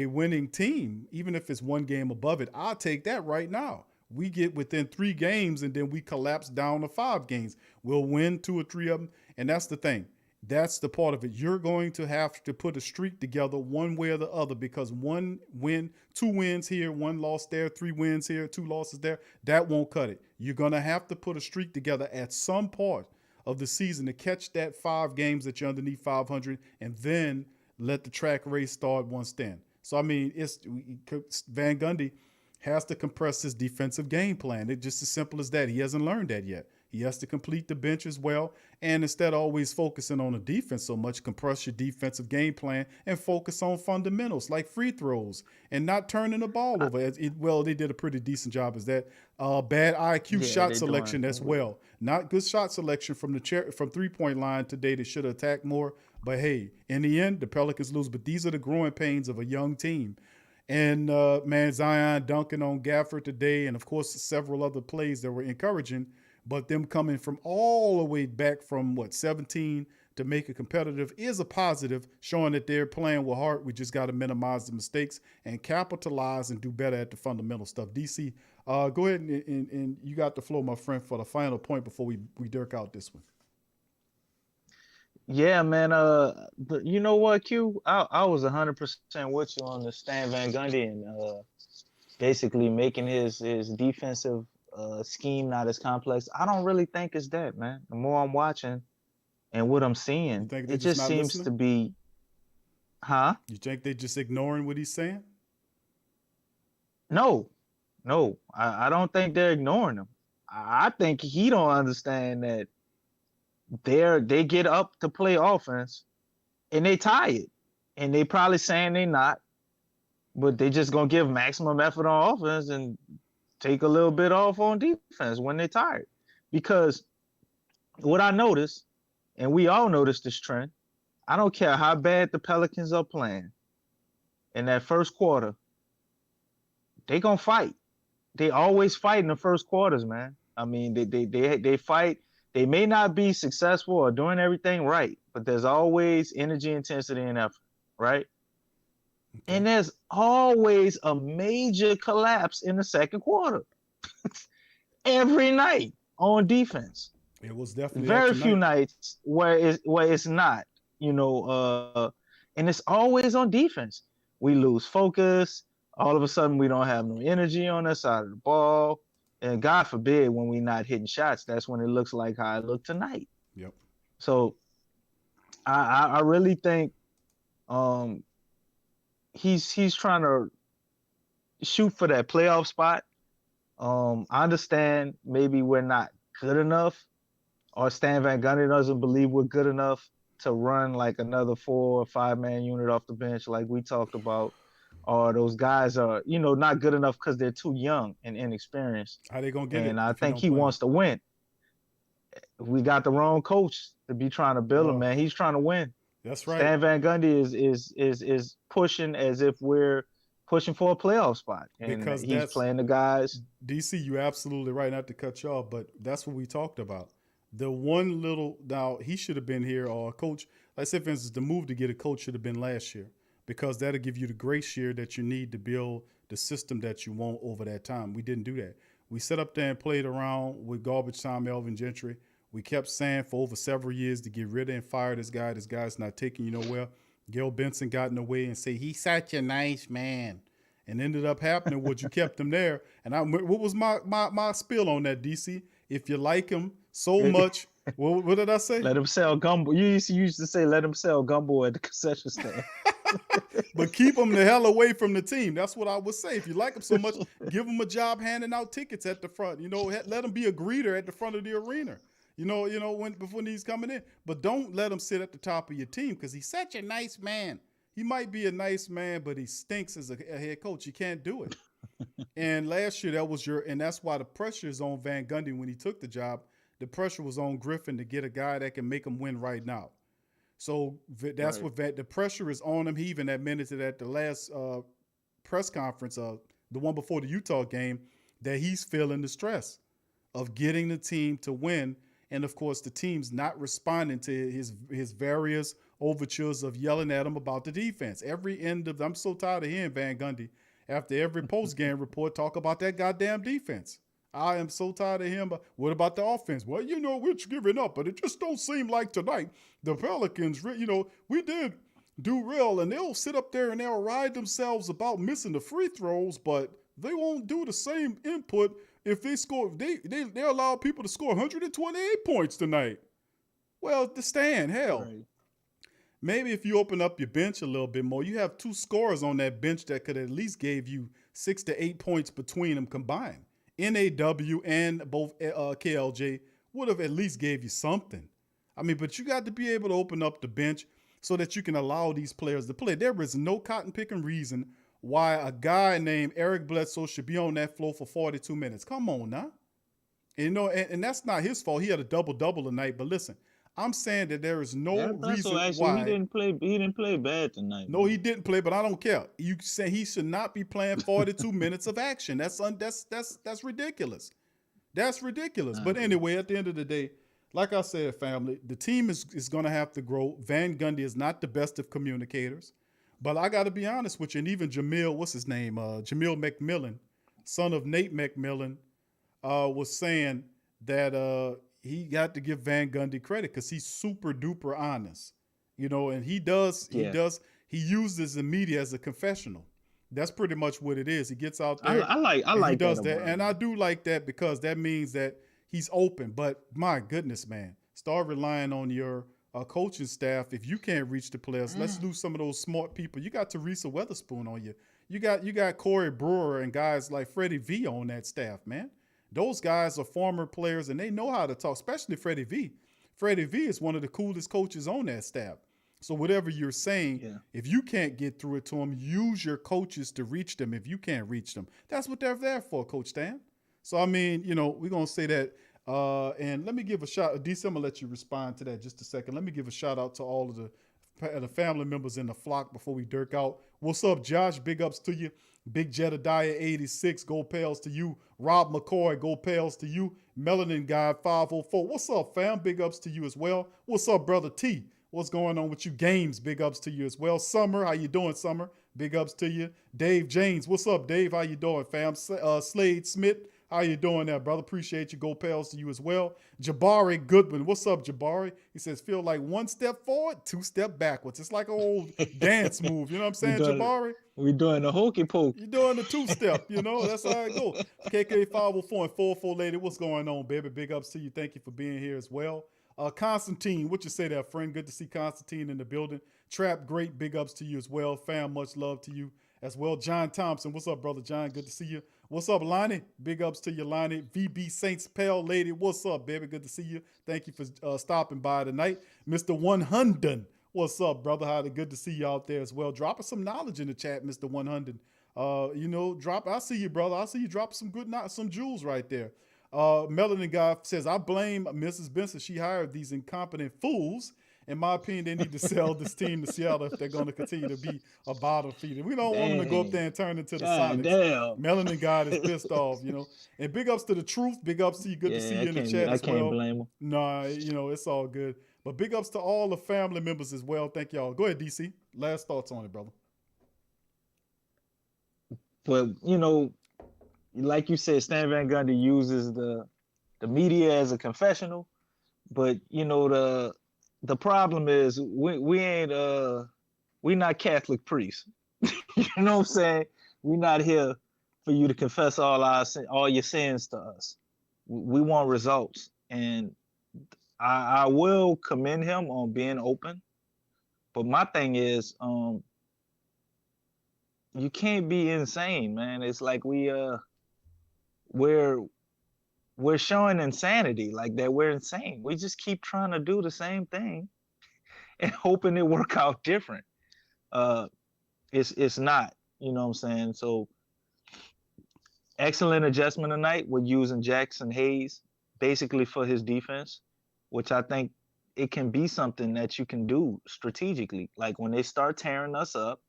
winning team, even if it's one game above it, I'll take that right now. We get within 3 games and then we collapse down to 5 games. We'll win 2 or 3 of them, and that's the thing. That's the part of it. You're going to have to put a streak together one way or the other, because 1 win, 2 wins here, 1 loss there, 3 wins here, 2 losses there, that won't cut it. You're going to have to put a streak together at some part of the season to catch that 5 games that you're underneath 500, and then let the track race start once then. So, I mean, Van Gundy has to compress his defensive game plan. It's just as simple as that. He hasn't learned that yet. He has to complete the bench as well. And instead of always focusing on the defense so much, compress your defensive game plan and focus on fundamentals like free throws and not turning the ball over. Well, they did a pretty decent job as that. Bad IQ shot selection as well. Not good shot selection from from 3-point line today. They should have attacked more. But, hey, in the end, the Pelicans lose. But these are the growing pains of a young team. And, man, Zion dunking on Gafford today, and, of course, several other plays that were encouraging. But them coming from all the way back from, 17 to make it competitive is a positive, showing that they're playing with heart. We just got to minimize the mistakes and capitalize and do better at the fundamental stuff. DC, go ahead and you got the floor, my friend, for the final point before we dirk out this one. Yeah, man. You know what, Q? I was 100% with you on the Stan Van Gundy and basically making his defensive scheme not as complex. I don't really think it's that, man. The more I'm watching and what I'm seeing, it just seems to be, huh? You think they're just ignoring what he's saying? No, I don't think they're ignoring him. I think he don't understand that they get up to play offense and they tired, and they probably saying they not, but they just gonna give maximum effort on offense and take a little bit off on defense when they're tired. Because what I noticed, and we all noticed this trend, I don't care how bad the Pelicans are playing in that first quarter, they gonna fight. They always fight in the first quarters, man. I mean, they fight. They may not be successful or doing everything right, but there's always energy, intensity, and effort, right? Okay. And there's always a major collapse in the second quarter. Every night on defense. It was definitely very few nights where it's not, and it's always on defense. We lose focus. All of a sudden, we don't have no energy on that side of the ball. And God forbid, when we're not hitting shots, that's when it looks like how it looked tonight. Yep. So I really think he's trying to shoot for that playoff spot. I understand maybe we're not good enough, or Stan Van Gundy doesn't believe we're good enough to run like another 4 or 5 man unit off the bench like we talked about. Or those guys are, not good enough because they're too young and inexperienced. How they gonna get it? And I think he wants to win. We got the wrong coach to be trying to build him, man. He's trying to win. That's right. Stan Van Gundy is pushing as if we're pushing for a playoff spot, and because he's playing the guys. DC, you're absolutely right. Not to cut you off, but that's what we talked about. The one little now he should have been here, or a coach. Like, say for instance, the move to get a coach should have been last year, because that'll give you the grace year that you need to build the system that you want over that time. We didn't do that. We sat up there and played around with garbage time Elvin Gentry. We kept saying for over several years to get rid of and fire this guy. This guy's not taking you nowhere. Gail Benson got in the way and say, he's such a nice man. And ended up happening what you kept him there. And what was my spill on that, DC? If you like him so much, what did I say? Let him sell gumbo. You used to say, let him sell gumbo at the concession stand. But keep him the hell away from the team. That's what I would say. If you like him so much, give him a job handing out tickets at the front. Let him be a greeter at the front of the arena. Before he's coming in. But don't let him sit at the top of your team, because he's such a nice man. He might be a nice man, but he stinks as a head coach. You can't do it. And last year and that's why the pressure is on Van Gundy when he took the job. The pressure was on Griffin to get a guy that can make him win right now. So that's right. The pressure is on him. He even admitted to that the last press conference the one before the Utah game, that he's feeling the stress of getting the team to win. And of course, the team's not responding to his various overtures of yelling at him about the defense. I'm so tired of hearing Van Gundy after every post game report talk about that goddamn defense. I am so tired of him. But what about the offense? Well, we're giving up, but it just don't seem like tonight the Pelicans, we did do real, and they'll sit up there and they'll ride themselves about missing the free throws, but they won't do the same input if they score. They allow people to score 128 points tonight. Well, hell. Right. Maybe if you open up your bench a little bit more, you have 2 scorers on that bench that could at least give you 6 to 8 points between them combined. NAW and both KLJ would have at least gave you something. I mean, but you got to be able to open up the bench so that you can allow these players to play. There is no cotton picking reason why a guy named Eric Bledsoe should be on that floor for 42 minutes. Come on now. And that's not his fault. He had a double-double tonight. But listen, I'm saying that there is no reason why. He didn't play bad tonight. No, he didn't play, but I don't care. You say he should not be playing 42 minutes of action. That's ridiculous. That's ridiculous. But anyway, at the end of the day, like I said, family, the team is going to have to grow. Van Gundy is not the best of communicators. But I got to be honest with you, and even Jamil McMillan, son of Nate McMillan, was saying that he got to give Van Gundy credit because he's super duper honest, and he uses the media as a confessional. That's pretty much what it is. He gets out there. I like he does that, and I do like that because that means that he's open. But my goodness, man, start relying on your coaching staff. If you can't reach the players, let's lose some of those smart people. You got Teresa Weatherspoon on you. You got Corey Brewer and guys like Freddie V on that staff, man. Those guys are former players, and they know how to talk, especially Freddie V. Freddie V is one of the coolest coaches on that staff. So whatever you're saying, if you can't get through it to them, use your coaches to reach them if you can't reach them. That's what they're there for, Coach Stan. So, I mean, we're going to say that. And let me give a shout. DC, I'm going to let you respond to that just a second. Let me give a shout out to all of the family members in the flock before we dirk out. What's up, Josh? Big ups to you. Big Jedediah 86, go Pels to you. Rob McCoy, go Pels to you. Melanin Guy 504. What's up, fam? Big ups to you as well. What's up, brother T? What's going on with you? Games, big ups to you as well. Summer, how you doing, Summer? Big ups to you. Dave James, what's up, Dave? How you doing, fam? Slade Smith, how you doing there, brother? Appreciate you. Go Pels to you as well. Jabari Goodman, what's up, Jabari? He says, feel like 1 step forward, 2 step backwards. It's like an old dance move. You know what I'm saying, Jabari? We doing the hokey poke. You're doing the 2-step, that's how it goes. KK 504 and 44 lady, what's going on, baby? Big ups to you. Thank you for being here as well. Constantine, what you say there, friend? Good to see Constantine in the building. Trap, great. Big ups to you as well. Fam, much love to you as well. John Thompson, what's up, brother John? Good to see you. What's up, Lonnie? Big ups to you, Lonnie. VB Saints Pale lady, what's up, baby? Good to see you. Thank you for stopping by tonight. Mr. 100, what's up, brother? Good to see you out there as well. Dropping some knowledge in the chat, Mr. 100. I see you, brother. I see you drop some some jewels right there. Melanin Guy says, I blame Mrs. Benson. She hired these incompetent fools. In my opinion, they need to sell this team to Seattle if they're going to continue to be a bottom feeder. We don't want them to go up there and turn into the Sonics. Damn. Melanin Guy is pissed off, And big ups to the truth. Big ups to you. Good to see you in the chat as well. I can't blame them. Nah, it's all good. But big ups to all the family members as well. Thank y'all. Go ahead, DC. Last thoughts on it, brother. But, like you said, Stan Van Gundy uses the media as a confessional, but the problem is we not Catholic priests. You know what I'm saying? We're not here for you to confess all your sins to us. We want results, and I will commend him on being open. But my thing is, you can't be insane, man. It's like we're showing insanity, like that we're insane. We just keep trying to do the same thing and hoping it work out different. It's not, you know what I'm saying? So excellent adjustment tonight with using Jackson Hayes basically for his defense, which I think it can be something that you can do strategically. Like when they start tearing us up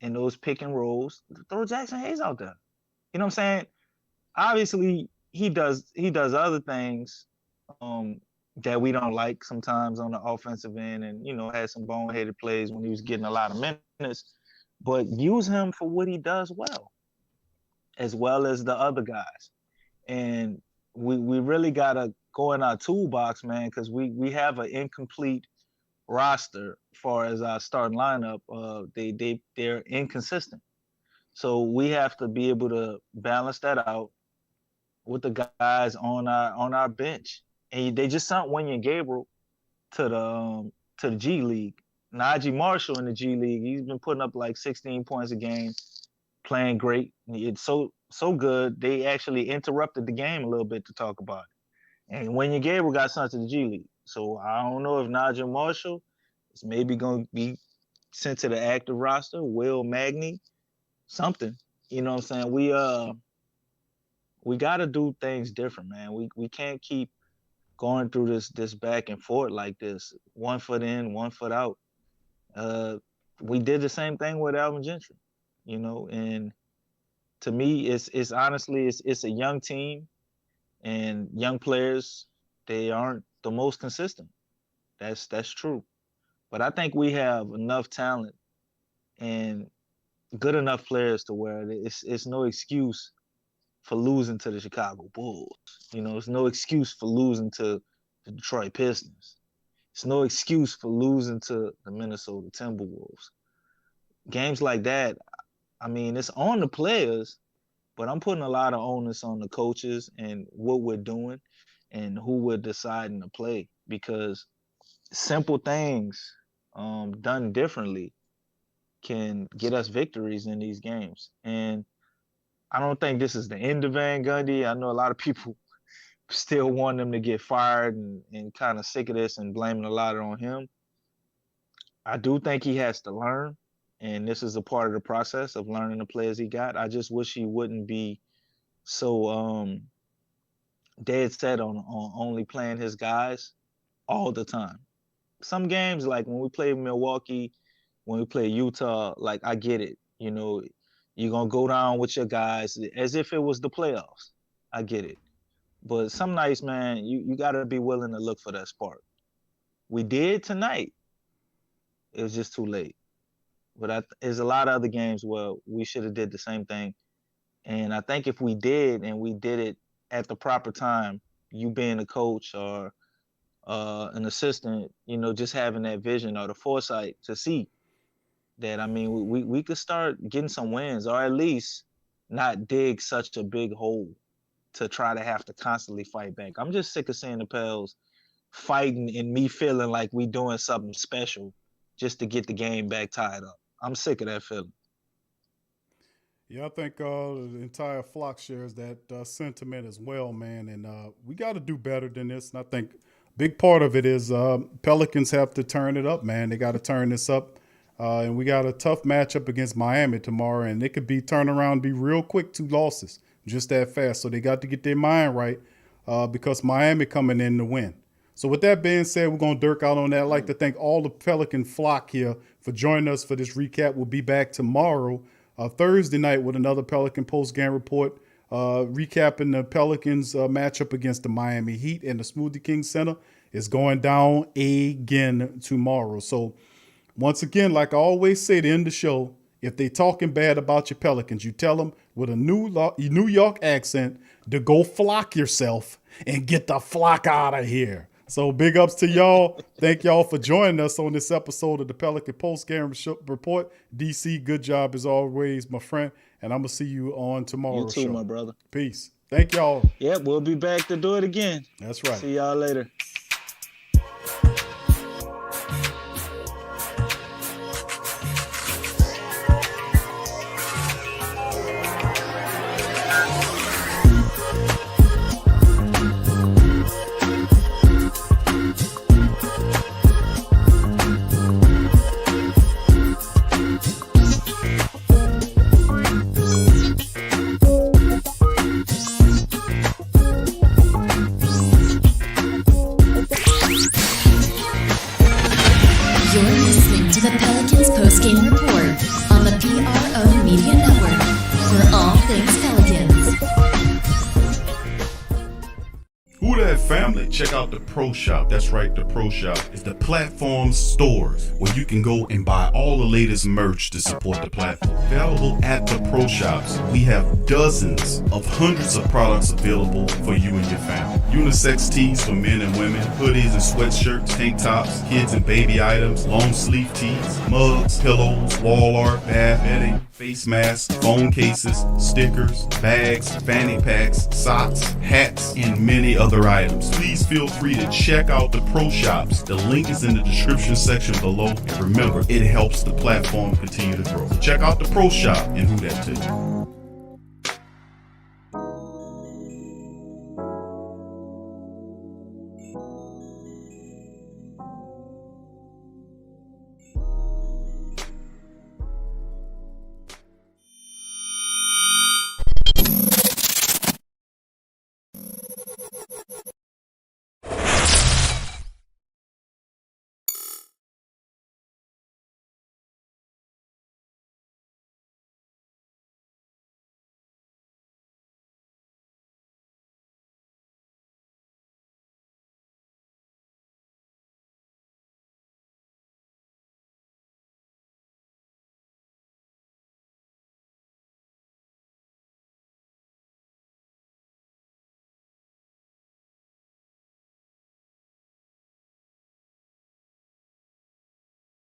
in those pick and rolls, throw Jackson Hayes out there. You know what I'm saying? Obviously, he does other things um, that we don't like sometimes on the offensive end, and had some boneheaded plays when he was getting a lot of minutes. But use him for what he does as well as the other guys. And we really gotta go in our toolbox, man, because we have an incomplete roster as far as our starting lineup. They're inconsistent. So we have to be able to balance that out with the guys on our bench. And they just sent Wenyan Gabriel to the G League. Najee Marshall in the G League, he's been putting up like 16 points a game, playing great. It's so good. They actually interrupted the game a little bit to talk about it. And Wenyan Gabriel got sent to the G League. So I don't know if Najee Marshall is maybe going to be sent to the active roster. Will Magny, something. You know what I'm saying? We got to do things different, man. We can't keep going through this back and forth like this, 1 foot in, 1 foot out. We did the same thing with Alvin Gentry, and to me, it's honestly it's a young team, and young players, they aren't the most consistent. That's true, but I think we have enough talent and good enough players to where it's no excuse for losing to the Chicago Bulls. It's no excuse for losing to the Detroit Pistons. It's no excuse for losing to the Minnesota Timberwolves. Games like that, I mean, it's on the players, but I'm putting a lot of onus on the coaches and what we're doing and who we're deciding to play, because simple things done differently can get us victories in these games. And I don't think this is the end of Van Gundy. I know a lot of people still want him to get fired and kind of sick of this and blaming a lot on him. I do think he has to learn, and this is a part of the process of learning the players he got. I just wish he wouldn't be so dead set on only playing his guys all the time. Some games, like when we play Milwaukee, when we play Utah, like I get it. You're going to go down with your guys as if it was the playoffs. I get it. But some nights, man, you got to be willing to look for that spark. We did tonight. It was just too late. But there's a lot of other games where we should have did the same thing. And I think if we did, and we did it at the proper time, you being a coach or an assistant, just having that vision or the foresight to see that, I mean, we could start getting some wins, or at least not dig such a big hole to try to have to constantly fight back. I'm just sick of seeing the Pels fighting and me feeling like we doing something special just to get the game back tied up. I'm sick of that feeling. Yeah, I think the entire flock shares that sentiment as well, man. And we got to do better than this. And I think a big part of it is Pelicans have to turn it up, man. They got to turn this up. And we got a tough matchup against Miami tomorrow, and it could be turn around, be real quick, 2 losses, just that fast. So they got to get their mind right because Miami coming in to win. So with that being said, we're going to dirk out on that. I'd like to thank all the Pelican flock here for joining us for this recap. We'll be back tomorrow, Thursday night, with another Pelican post-game report, recapping the Pelicans matchup against the Miami Heat, and the Smoothie King Center is going down again tomorrow. So once again, like I always say to end the show, if they talking bad about your Pelicans, you tell them with a New York accent to go flock yourself and get the flock out of here. So big ups to y'all. Thank y'all for joining us on this episode of the Pelican Post Game Report. DC, good job as always, my friend. And I'm going to see you on tomorrow's show. You too, my brother. Peace. Thank y'all. Yep, we'll be back to do it again. That's right. See y'all later. Who that family? Check out the Pro Shop. That's right, the Pro Shop is the platform stores where you can go and buy all the latest merch to support the platform. Available at the Pro Shops, we have dozens of hundreds of products available for you and your family. Unisex tees for men and women, hoodies and sweatshirts, tank tops, kids and baby items, long sleeve tees, mugs, pillows, wall art, bath bedding, face masks, phone cases, stickers, bags, fanny packs, socks, hats, and many other items. Please feel free to check out the Pro Shops. The link is in the description section below. And remember, it helps the platform continue to grow. Check out the Pro Shop and who that to you.